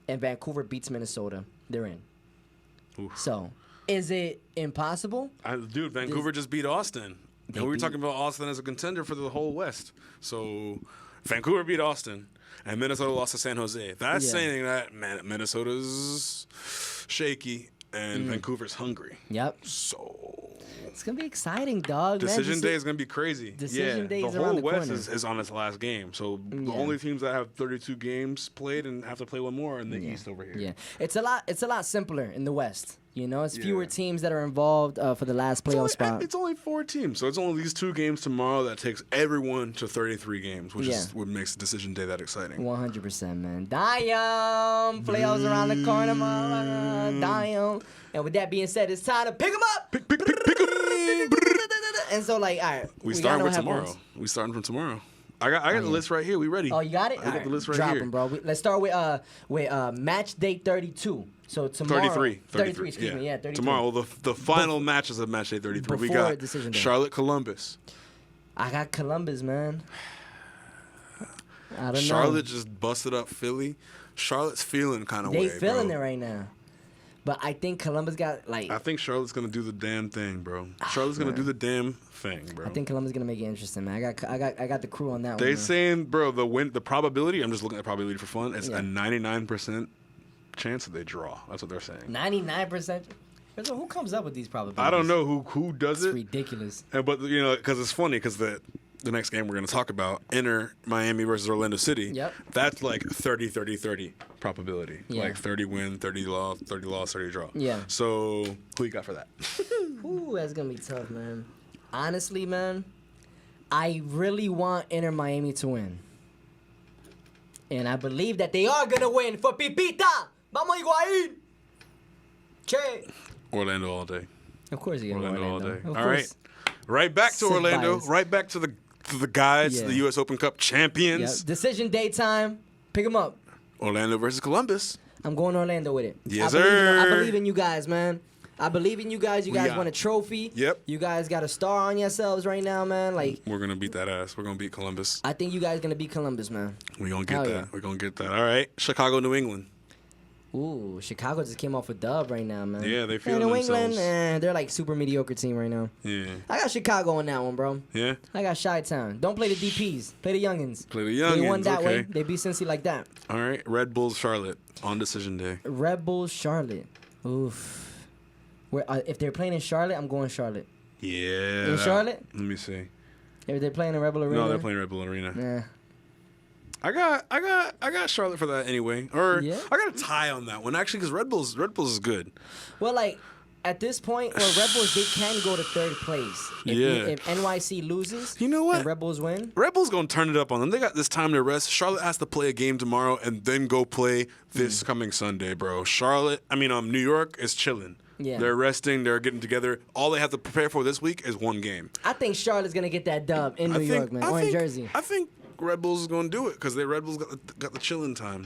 [SPEAKER 2] and Vancouver beats Minnesota, they're in. Oof. So, is it impossible?
[SPEAKER 1] Dude, Vancouver just beat Austin. And we were talking about Austin as a contender for the whole West. So, Vancouver beat Austin, and Minnesota lost to San Jose. That's saying that Minnesota's shaky and Vancouver's hungry.
[SPEAKER 2] Yep.
[SPEAKER 1] So
[SPEAKER 2] it's gonna be exciting, dog.
[SPEAKER 1] Decision day is gonna be crazy.
[SPEAKER 2] Decision day is
[SPEAKER 1] the
[SPEAKER 2] around the
[SPEAKER 1] whole
[SPEAKER 2] corner.
[SPEAKER 1] West is on its last game. So the only teams that have 32 games played and have to play one more are in the East over here.
[SPEAKER 2] Yeah, it's a lot simpler in the West. You know, it's fewer teams that are involved for the last playoff spot.
[SPEAKER 1] It's only 4 teams, so it's only these 2 games tomorrow that takes everyone to 33 games, which is what makes decision day that exciting.
[SPEAKER 2] 100%, man. Damn, playoffs around the corner, man. Damn. And with that being said, it's time to pick them up.
[SPEAKER 1] Pick 'em.
[SPEAKER 2] And so, like, all right,
[SPEAKER 1] we starting with tomorrow. We starting from tomorrow. I got the list right here. We ready?
[SPEAKER 2] Oh, you got it?
[SPEAKER 1] I got the list right
[SPEAKER 2] Drop
[SPEAKER 1] here.
[SPEAKER 2] Them, bro. Let's start with match day 32. So tomorrow, 33. Excuse me. Yeah, 33.
[SPEAKER 1] Tomorrow, the final matches of match day 33. We got Charlotte Columbus.
[SPEAKER 2] I got Columbus, man. I don't know.
[SPEAKER 1] Charlotte just busted up Philly. Charlotte's feeling kind of way,
[SPEAKER 2] They feeling it right now. But I think Columbus got like.
[SPEAKER 1] I think Charlotte's gonna do the damn thing, bro. Charlotte's gonna do the damn thing, bro.
[SPEAKER 2] I think Columbus gonna make it interesting, man. I got the crew on that one.
[SPEAKER 1] They saying, bro, the probability. I'm just looking at probability for fun. It's a 99% chance that they draw. That's what they're saying.
[SPEAKER 2] 99%. So who comes up with these probabilities?
[SPEAKER 1] I don't know who does it.
[SPEAKER 2] It's ridiculous.
[SPEAKER 1] But because it's funny because the next game we're going to talk about, Inter Miami versus Orlando City.
[SPEAKER 2] Yep.
[SPEAKER 1] That's like 30-30-30 probability.
[SPEAKER 2] Yeah.
[SPEAKER 1] Like 30 win, 30 loss, 30 draw.
[SPEAKER 2] Yeah.
[SPEAKER 1] So who you got for that?
[SPEAKER 2] Ooh, that's gonna be tough, man. Honestly, man, I really want Inter Miami to win, and I believe that they are gonna win for Pipita. Vamos Higuain. Che.
[SPEAKER 1] Orlando all day.
[SPEAKER 2] Of course you're gonna
[SPEAKER 1] Orlando
[SPEAKER 2] go
[SPEAKER 1] all
[SPEAKER 2] Orlando.
[SPEAKER 1] day.
[SPEAKER 2] Of
[SPEAKER 1] All
[SPEAKER 2] course.
[SPEAKER 1] right back to
[SPEAKER 2] Sick
[SPEAKER 1] Orlando.
[SPEAKER 2] bias.
[SPEAKER 1] Right back to the guys,
[SPEAKER 2] Yeah.
[SPEAKER 1] the U.S. Open Cup champions.
[SPEAKER 2] Yep. Decision day time. Pick them up.
[SPEAKER 1] Orlando versus Columbus.
[SPEAKER 2] I'm going Orlando with it.
[SPEAKER 1] Yes,
[SPEAKER 2] I
[SPEAKER 1] sir.
[SPEAKER 2] believe in you guys, man. I believe in you guys. You guys
[SPEAKER 1] got-
[SPEAKER 2] won a trophy.
[SPEAKER 1] Yep.
[SPEAKER 2] You guys got a star on yourselves right now, man. Like,
[SPEAKER 1] We're gonna beat that ass. We're gonna beat Columbus.
[SPEAKER 2] I think you guys gonna beat Columbus, man.
[SPEAKER 1] We're gonna get
[SPEAKER 2] Hell
[SPEAKER 1] that.
[SPEAKER 2] yeah.
[SPEAKER 1] We're gonna get that. All right. Chicago, New England.
[SPEAKER 2] Ooh, Chicago just came off a dub right now, man.
[SPEAKER 1] Yeah, they
[SPEAKER 2] And
[SPEAKER 1] feeling
[SPEAKER 2] New
[SPEAKER 1] themselves.
[SPEAKER 2] England, they're like super mediocre team right now.
[SPEAKER 1] Yeah.
[SPEAKER 2] I got Chicago on that one, bro.
[SPEAKER 1] Yeah.
[SPEAKER 2] I got Chi-Town. Don't play the DPs. Play the youngins.
[SPEAKER 1] Play the youngins.
[SPEAKER 2] They won that
[SPEAKER 1] okay.
[SPEAKER 2] way. They beat Cincy like that.
[SPEAKER 1] All right. Red Bulls, Charlotte on decision day.
[SPEAKER 2] Red Bulls, Charlotte. Oof. If they're playing in Charlotte, I'm going Charlotte.
[SPEAKER 1] Yeah.
[SPEAKER 2] In Charlotte?
[SPEAKER 1] Let me see.
[SPEAKER 2] If they're playing in Rebel Arena.
[SPEAKER 1] No, they're playing Red Bull Arena.
[SPEAKER 2] Nah.
[SPEAKER 1] I got Charlotte for that anyway. Or
[SPEAKER 2] Yeah?
[SPEAKER 1] I got a tie on that one actually because Red Bulls is good.
[SPEAKER 2] Well, like, at this point, Red Bulls, they can go to third place.
[SPEAKER 1] Yeah.
[SPEAKER 2] If NYC loses,
[SPEAKER 1] You know what?
[SPEAKER 2] and Red Bulls win.
[SPEAKER 1] Red Bulls gonna turn it up on them. They got this time to rest. Charlotte has to play a game tomorrow and then go play this coming Sunday, bro. New York is chilling.
[SPEAKER 2] Yeah.
[SPEAKER 1] They're resting. They're getting together. All they have to prepare for this week is one game.
[SPEAKER 2] I think Charlotte's going to get that dub in New York, man. Or in Jersey.
[SPEAKER 1] I think Red Bulls is gonna do it because Red Bulls got the chilling time.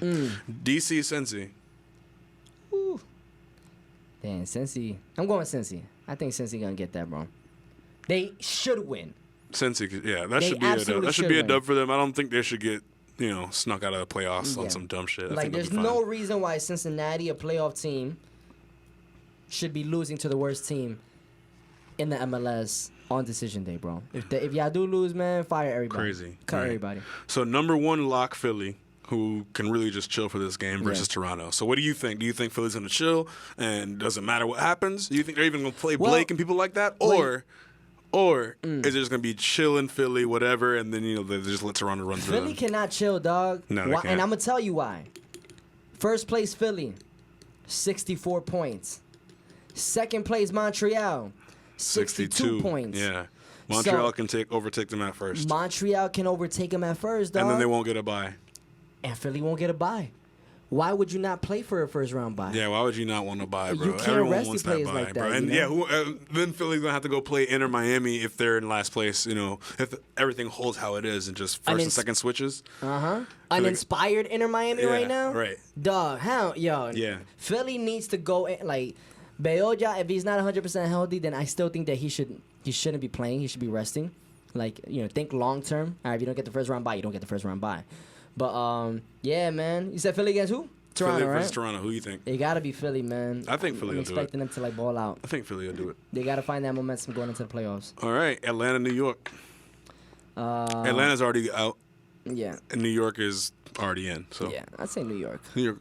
[SPEAKER 1] DC, Cincy.
[SPEAKER 2] Ooh. Damn, Cincy. I'm going with Cincy. I think Cincy going to get that, bro. They should win.
[SPEAKER 1] Cincy, yeah, that
[SPEAKER 2] They
[SPEAKER 1] should be a dub.
[SPEAKER 2] absolutely
[SPEAKER 1] That should
[SPEAKER 2] should
[SPEAKER 1] be a
[SPEAKER 2] win.
[SPEAKER 1] dub for them. I don't think they should get snuck out of the playoffs
[SPEAKER 2] Yeah.
[SPEAKER 1] on some dumb shit. I
[SPEAKER 2] Like,
[SPEAKER 1] think they'll
[SPEAKER 2] there's
[SPEAKER 1] be fine.
[SPEAKER 2] no reason why Cincinnati, a playoff team, should be losing to the worst team in the MLS on decision day, bro. If y'all do lose, man, fire everybody.
[SPEAKER 1] Crazy.
[SPEAKER 2] Cut
[SPEAKER 1] Right.
[SPEAKER 2] everybody.
[SPEAKER 1] So number one lock Philly, who can really just chill for this game versus Toronto. So what do you think? Do you think Philly's gonna chill and doesn't matter what happens? Do you think they're even gonna play
[SPEAKER 2] Well,
[SPEAKER 1] Blake and people like that, or is it just gonna be chill in Philly, whatever, and then they just let Toronto run through
[SPEAKER 2] Philly
[SPEAKER 1] them?
[SPEAKER 2] cannot chill, dog.
[SPEAKER 1] No, they
[SPEAKER 2] Why-
[SPEAKER 1] can't.
[SPEAKER 2] And I'm going to tell you why. First place, Philly, 64 points. Second place, Montreal, 62 points.
[SPEAKER 1] Yeah, Montreal
[SPEAKER 2] So-
[SPEAKER 1] can overtake them at first,
[SPEAKER 2] Montreal can overtake them at first, dog.
[SPEAKER 1] and then they won't get a bye.
[SPEAKER 2] And Philly won't get a bye. Why would you not play for a first round bye?
[SPEAKER 1] Yeah, why would you not want to buy, bro?
[SPEAKER 2] You can't
[SPEAKER 1] Everyone
[SPEAKER 2] rest
[SPEAKER 1] wants
[SPEAKER 2] your
[SPEAKER 1] that
[SPEAKER 2] players
[SPEAKER 1] buy,
[SPEAKER 2] like
[SPEAKER 1] bro.
[SPEAKER 2] that,
[SPEAKER 1] And
[SPEAKER 2] you know?
[SPEAKER 1] then Philly's gonna have to go play Inter Miami if they're in last place. If everything holds how it is and just first and second switches.
[SPEAKER 2] Uninspired Inter Miami right now?
[SPEAKER 1] right.
[SPEAKER 2] Dog, how? Yo.
[SPEAKER 1] Yeah.
[SPEAKER 2] Philly needs to go in, like, Beoja, if he's not 100% healthy, then I still think that he shouldn't be playing. He should be resting. Like, think long term. All right, if you don't get the first round bye, you don't get the first round bye. But, yeah, man. You said Philly against who? Toronto,
[SPEAKER 1] Philly
[SPEAKER 2] right?
[SPEAKER 1] versus Toronto. Who do you think?
[SPEAKER 2] It gotta be Philly, man.
[SPEAKER 1] I think Philly
[SPEAKER 2] I'm
[SPEAKER 1] will do it.
[SPEAKER 2] expecting them to, like, ball out.
[SPEAKER 1] I think Philly will do it.
[SPEAKER 2] They gotta find that momentum going into the playoffs.
[SPEAKER 1] All right, Atlanta, New York. Atlanta's already out,
[SPEAKER 2] Yeah.
[SPEAKER 1] and New York is already in. So
[SPEAKER 2] Yeah, I'd say New York.
[SPEAKER 1] New York,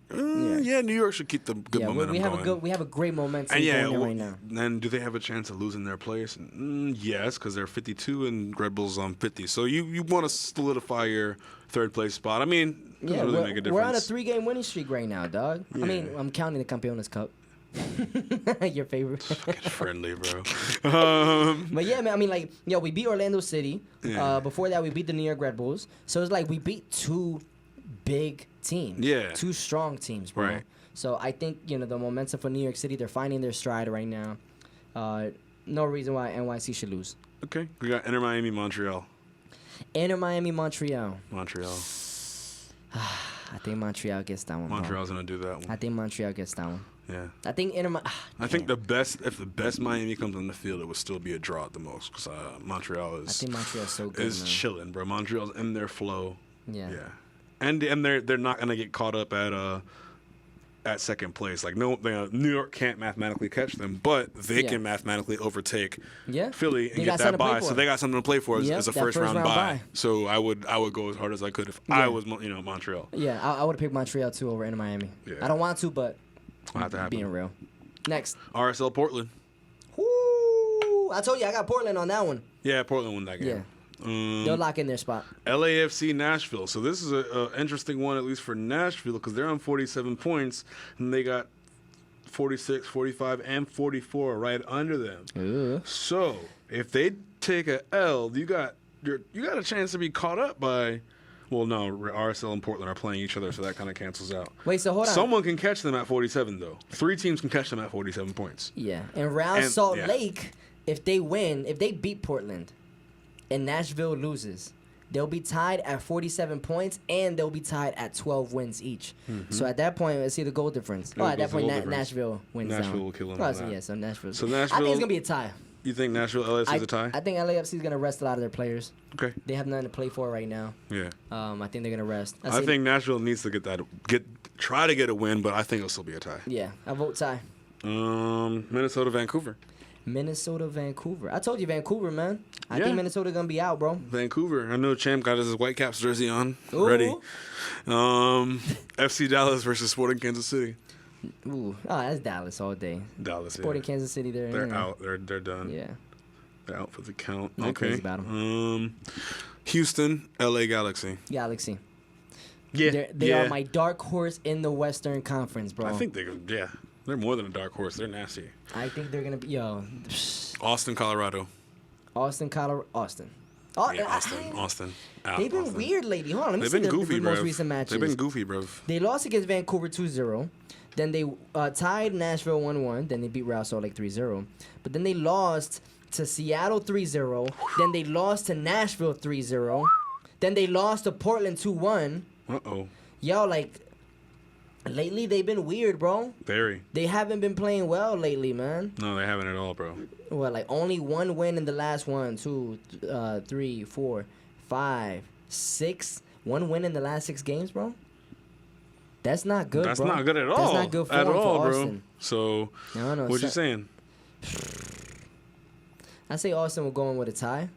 [SPEAKER 1] New York should keep the good momentum going.
[SPEAKER 2] We have a great momentum
[SPEAKER 1] And
[SPEAKER 2] going there right now.
[SPEAKER 1] then do they have a chance of losing their place? Yes, because they're 52 and Red Bulls on 50. So you want to solidify your third place spot. I mean, it doesn't really make a difference.
[SPEAKER 2] We're on a 3-game winning streak right now, dog. I mean,
[SPEAKER 1] Yeah.
[SPEAKER 2] I'm counting the Campeones Cup. Your favorite.
[SPEAKER 1] Fucking friendly, bro.
[SPEAKER 2] But yeah, man, I mean, like, we beat Orlando City.
[SPEAKER 1] Yeah.
[SPEAKER 2] Before that, we beat the New York Red Bulls. So it's like we beat two big teams.
[SPEAKER 1] Yeah.
[SPEAKER 2] Two strong teams, bro.
[SPEAKER 1] Right.
[SPEAKER 2] So I think, the momentum for New York City, they're finding their stride right now. No reason why NYC should lose.
[SPEAKER 1] Okay, we got Inter Miami, Montreal.
[SPEAKER 2] Inter Miami, Montreal.
[SPEAKER 1] Montreal.
[SPEAKER 2] I think Montreal gets that one, bro.
[SPEAKER 1] Montreal's gonna do that one.
[SPEAKER 2] I think Montreal gets that one.
[SPEAKER 1] Yeah.
[SPEAKER 2] I think
[SPEAKER 1] I think if the best Miami comes on the field, it would still be a draw at the most because Montreal
[SPEAKER 2] I think Montreal's so good,
[SPEAKER 1] is
[SPEAKER 2] man.
[SPEAKER 1] chilling, bro. Montreal's in their flow.
[SPEAKER 2] Yeah.
[SPEAKER 1] Yeah, and they're not gonna get caught up at second place. Like New York can't mathematically catch them, but they can mathematically overtake Philly and
[SPEAKER 2] They
[SPEAKER 1] get
[SPEAKER 2] got
[SPEAKER 1] that
[SPEAKER 2] something to play
[SPEAKER 1] bye.
[SPEAKER 2] for.
[SPEAKER 1] So they got something to play for as a
[SPEAKER 2] that
[SPEAKER 1] first round bye.
[SPEAKER 2] bye.
[SPEAKER 1] So I would go as hard as I could if I was Montreal.
[SPEAKER 2] Yeah, I would have picked Montreal too over Inter Miami.
[SPEAKER 1] Yeah.
[SPEAKER 2] I don't want to, but
[SPEAKER 1] I'll have to happen.
[SPEAKER 2] being real. Next.
[SPEAKER 1] RSL Portland.
[SPEAKER 2] Woo! I told you I got Portland on that one.
[SPEAKER 1] Yeah, Portland won that game.
[SPEAKER 2] Yeah. They'll lock in their spot.
[SPEAKER 1] LAFC Nashville. So this is an interesting one, at least for Nashville, because they're on 47 points, and they got 46, 45, and 44 right under them.
[SPEAKER 2] Ooh.
[SPEAKER 1] So if they take a L, you got a chance to be caught up by. Well, no, RSL and Portland are playing each other, so that kind of cancels out.
[SPEAKER 2] Wait, so hold on.
[SPEAKER 1] Someone can catch them at 47, though. 3 teams can catch them at 47 points.
[SPEAKER 2] Yeah, and Real Salt Lake, if they beat Portland, and Nashville loses, they'll be tied at 47 points, and they'll be tied at 12 wins each. Mm-hmm. So at that point, let's see the goal difference. At that point, Nashville wins down.
[SPEAKER 1] Nashville will kill them.
[SPEAKER 2] Yeah, so Nashville.
[SPEAKER 1] So Nashville.
[SPEAKER 2] I think it's gonna be a tie.
[SPEAKER 1] You think Nashville LAFC is a tie?
[SPEAKER 2] I think LAFC is gonna rest a lot of their players.
[SPEAKER 1] Okay.
[SPEAKER 2] They have nothing to play for right now.
[SPEAKER 1] Yeah.
[SPEAKER 2] I think they're gonna rest.
[SPEAKER 1] I think Nashville needs to try to get a win, but I think it'll still be a tie.
[SPEAKER 2] Yeah, I vote tie.
[SPEAKER 1] Minnesota Vancouver.
[SPEAKER 2] Minnesota, Vancouver. I told you Vancouver, man. I think Minnesota gonna be out, bro.
[SPEAKER 1] Vancouver. I know Champ got his Whitecaps jersey on.
[SPEAKER 2] Ooh.
[SPEAKER 1] Ready. FC Dallas versus Sporting Kansas City.
[SPEAKER 2] Ooh. Oh, that's Dallas all day.
[SPEAKER 1] Dallas,
[SPEAKER 2] Sporting Kansas City,
[SPEAKER 1] they're out. They're done.
[SPEAKER 2] Yeah.
[SPEAKER 1] They're out for the count.
[SPEAKER 2] Not crazy about them.
[SPEAKER 1] Houston, LA Galaxy.
[SPEAKER 2] Galaxy.
[SPEAKER 1] Yeah.
[SPEAKER 2] They are my dark horse in the Western Conference, bro.
[SPEAKER 1] I think they're more than a dark horse. They're nasty.
[SPEAKER 2] I think they're going to be,
[SPEAKER 1] Austin, Colorado.
[SPEAKER 2] Austin.
[SPEAKER 1] Austin.
[SPEAKER 2] They've been weird lately. Hold on, let me see the most recent matches.
[SPEAKER 1] They've been goofy, bro.
[SPEAKER 2] They lost against Vancouver 2-0. Then they tied Nashville 1-1. Then they beat Real Salt Lake 3-0. But then they lost to Seattle 3-0. Then they lost to Nashville 3-0. Then they lost to Portland 2-1.
[SPEAKER 1] Uh-oh.
[SPEAKER 2] Yo, lately they've been weird, bro.
[SPEAKER 1] Very.
[SPEAKER 2] They haven't been playing well lately, man.
[SPEAKER 1] No, they haven't at all, bro.
[SPEAKER 2] Well, only one win in the last 1, 2, 3, 4, 5, 6. One win in the last 6 games, bro. That's not good,
[SPEAKER 1] That's
[SPEAKER 2] bro.
[SPEAKER 1] not good at all.
[SPEAKER 2] That's not good form
[SPEAKER 1] at all,
[SPEAKER 2] for
[SPEAKER 1] bro.
[SPEAKER 2] Austin.
[SPEAKER 1] So, what you saying?
[SPEAKER 2] I say Austin will go in with a tie,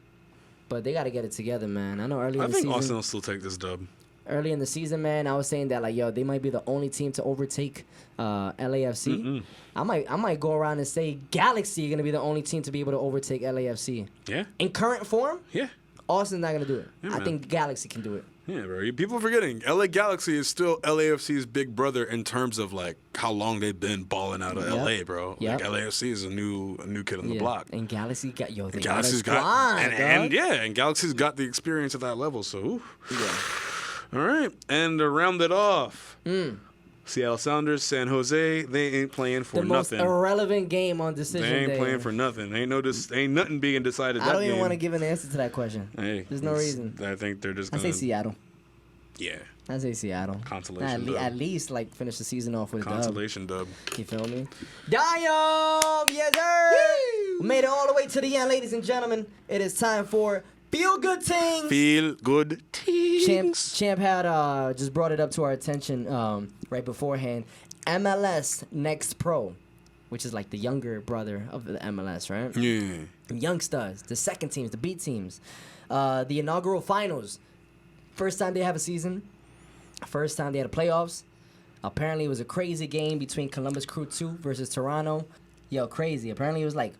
[SPEAKER 2] but they got to get it together, man. I know early in the season.
[SPEAKER 1] I think Austin will still take this dub.
[SPEAKER 2] Early in the season, man, I was saying that they might be the only team to overtake LAFC. I might go around and say Galaxy are gonna be the only team to be able to overtake LAFC.
[SPEAKER 1] Yeah.
[SPEAKER 2] In current form,
[SPEAKER 1] yeah,
[SPEAKER 2] Austin's not gonna do it.
[SPEAKER 1] Yeah,
[SPEAKER 2] I think Galaxy can do it.
[SPEAKER 1] Yeah, bro. People are forgetting LA Galaxy is still LAFC's big brother in terms of how long they've been balling out of LA, bro.
[SPEAKER 2] Yep.
[SPEAKER 1] LAFC is a new kid on the block.
[SPEAKER 2] And Galaxy got
[SPEAKER 1] Galaxy's got and Galaxy's got the experience at that level. So all right, and to round it off, Seattle Sounders, San Jose, they ain't playing for nothing.
[SPEAKER 2] The most irrelevant game on decision day.
[SPEAKER 1] They ain't playing for nothing. Ain't nothing being decided.
[SPEAKER 2] I don't even want to give an answer to that question.
[SPEAKER 1] Hey,
[SPEAKER 2] there's no reason.
[SPEAKER 1] I think they're just gonna.
[SPEAKER 2] I say Seattle.
[SPEAKER 1] Yeah.
[SPEAKER 2] I say Seattle.
[SPEAKER 1] Consolation dub.
[SPEAKER 2] At least finish the season off with a
[SPEAKER 1] consolation dub.
[SPEAKER 2] You feel me? Damn! Yes, sir! We made it all the way to the end, ladies and gentlemen. It is time for Feel Good Things.
[SPEAKER 1] Feel Good Things.
[SPEAKER 2] Champ had just brought it up to our attention right beforehand. MLS Next Pro, which is the younger brother of the MLS, right?
[SPEAKER 1] Yeah.
[SPEAKER 2] Youngsters, the second teams, the B teams. The inaugural finals. First time they have a season. First time they had a playoffs. Apparently it was a crazy game between Columbus Crew 2 versus Toronto. Yo, crazy. Apparently it was 1-0,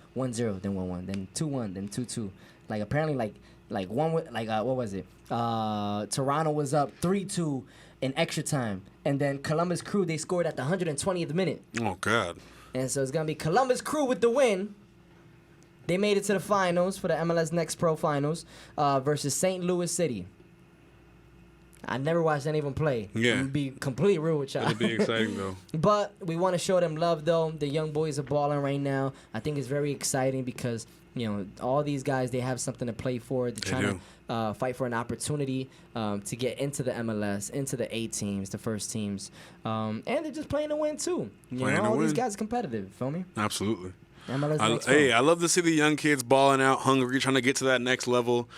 [SPEAKER 2] then 1-1, then 2-1, then 2-2. Apparently what was it? Toronto was up 3-2 in extra time. And then Columbus Crew, they scored at the 120th minute.
[SPEAKER 1] Oh, God.
[SPEAKER 2] And so it's going to be Columbus Crew with the win. They made it to the finals for the MLS Next Pro finals versus St. Louis City. I never watched any of them play.
[SPEAKER 1] Yeah.
[SPEAKER 2] I'm going to be completely real with y'all.
[SPEAKER 1] It'll be exciting, though.
[SPEAKER 2] But we want to show them love, though. The young boys are balling right now. I think it's very exciting because, all these guys, they have something to play for. They're trying to fight for an opportunity to get into the MLS, into the A teams, the first teams. And they're just playing to win, too. All these guys are competitive. Feel me?
[SPEAKER 1] Absolutely.
[SPEAKER 2] I
[SPEAKER 1] love to see the young kids balling out, hungry, trying to get to that next level.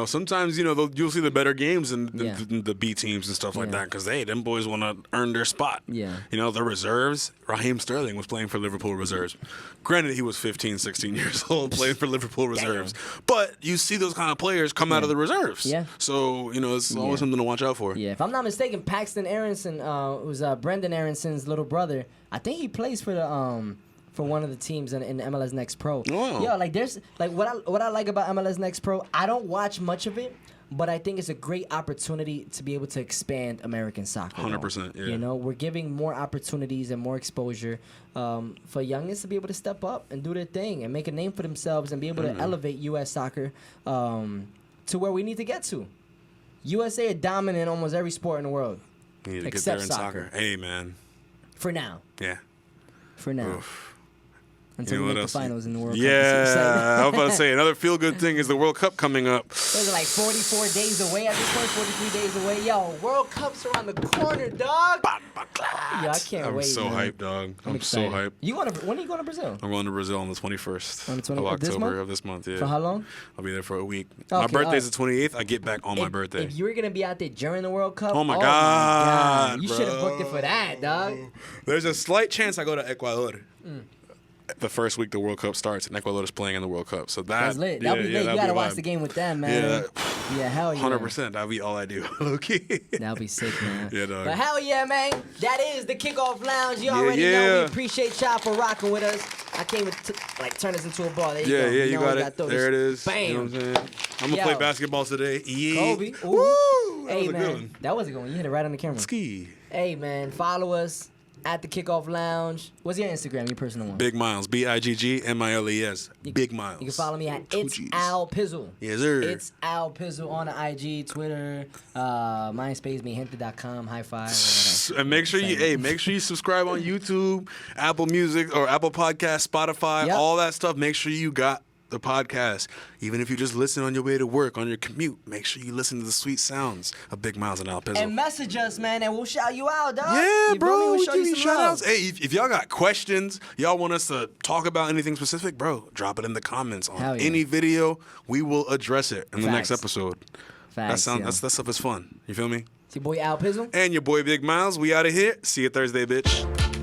[SPEAKER 1] Sometimes you'll see the better games in the B teams and stuff like that because them boys want to earn their spot.
[SPEAKER 2] Yeah.
[SPEAKER 1] The reserves. Raheem Sterling was playing for Liverpool reserves. Granted, he was 15, 16 years old playing for Liverpool reserves, but you see those kind of players come out of the reserves.
[SPEAKER 2] Yeah.
[SPEAKER 1] So it's always something to watch out for.
[SPEAKER 2] Yeah. If I'm not mistaken, Paxton Aronson was Brendan Aronson's little brother. I think he plays for the for one of the teams in MLS Next Pro.
[SPEAKER 1] Wow.
[SPEAKER 2] Yeah, like there's like what I like about MLS Next Pro. I don't watch much of it, but I think it's a great opportunity to be able to expand American soccer.
[SPEAKER 1] 100%. Yeah.
[SPEAKER 2] You know, we're giving more opportunities and more exposure for youngins to be able to step up and do their thing and make a name for themselves and be able to elevate U.S. soccer to where we need to get to. USA are dominant in almost every sport in the world.
[SPEAKER 1] You need to
[SPEAKER 2] except
[SPEAKER 1] get there in soccer. Hey, man.
[SPEAKER 2] For now.
[SPEAKER 1] Yeah.
[SPEAKER 2] For now.
[SPEAKER 1] Oof.
[SPEAKER 2] Until we make the finals in the World Cup.
[SPEAKER 1] Yeah, I was about to say, another feel-good thing is the World Cup coming up.
[SPEAKER 2] Those are like 44 days away at this point, 43 days away. Yo, World Cup's around the corner, dog. Yo, I can't wait.
[SPEAKER 1] I'm so
[SPEAKER 2] man.
[SPEAKER 1] hyped, dog. I'm so
[SPEAKER 2] excited.
[SPEAKER 1] hyped.
[SPEAKER 2] When are you going to Brazil?
[SPEAKER 1] I'm going to Brazil on the 21st
[SPEAKER 2] On the 20th
[SPEAKER 1] of October
[SPEAKER 2] of
[SPEAKER 1] this month. Yeah.
[SPEAKER 2] For how long?
[SPEAKER 1] I'll be there for a week.
[SPEAKER 2] Okay,
[SPEAKER 1] My birthday's the 28th. I get back on my birthday.
[SPEAKER 2] If you were going to be out there during the World Cup,
[SPEAKER 1] Oh my God,
[SPEAKER 2] you
[SPEAKER 1] bro.
[SPEAKER 2] should have booked it for that, dog.
[SPEAKER 1] There's a slight chance I go to Ecuador. The first week the World Cup starts, and Ecuador is playing in the World Cup. So
[SPEAKER 2] That's lit. That'll be lit. You got to watch the game with them, man. Yeah, hell yeah.
[SPEAKER 1] 100%. That'll be all I do. Okay.
[SPEAKER 2] That'll be sick, man.
[SPEAKER 1] Yeah, dog.
[SPEAKER 2] But hell yeah, man. That is the Kickoff Lounge. You already know. We appreciate y'all for rocking with us. I can't even turn this into a ball. There you go.
[SPEAKER 1] Yeah, you got it. There it is.
[SPEAKER 2] Bam.
[SPEAKER 1] You know what I'm saying? I'm going to play basketball today. Yeah.
[SPEAKER 2] Kobe. Ooh.
[SPEAKER 1] Woo! That
[SPEAKER 2] Hey,
[SPEAKER 1] was a
[SPEAKER 2] man.
[SPEAKER 1] good one.
[SPEAKER 2] That was a good one. You hit it right on the camera.
[SPEAKER 1] Ski.
[SPEAKER 2] Hey, man. Follow us at the Kickoff Lounge. What's your Instagram, your personal one?
[SPEAKER 1] Big Miles. BIGGMILES. Big Miles.
[SPEAKER 2] You can follow me at
[SPEAKER 1] 2
[SPEAKER 2] It's
[SPEAKER 1] Gs.
[SPEAKER 2] Al Pizzle.
[SPEAKER 1] Yes, sir.
[SPEAKER 2] It's Al Pizzle on the IG, Twitter, MySpace, mehente.com, high five.
[SPEAKER 1] And make sure you subscribe on YouTube, Apple Music or Apple Podcasts, Spotify, all that stuff. Make sure you got the podcast. Even if you just listen on your way to work, on your commute, make sure you listen to the sweet sounds of Big Miles and Al Pizzle.
[SPEAKER 2] And message us, man, and we'll shout you out, dog.
[SPEAKER 1] Yeah,
[SPEAKER 2] you
[SPEAKER 1] bro.
[SPEAKER 2] We'll show you some
[SPEAKER 1] shout
[SPEAKER 2] love.
[SPEAKER 1] outs. Hey, if y'all got questions, y'all want us to talk about anything specific, bro, drop it in the comments on any video. We will address it in the next episode. That stuff is fun. You feel me?
[SPEAKER 2] It's your boy Al Pizzle.
[SPEAKER 1] And your boy Big Miles. We out of here. See you Thursday, bitch.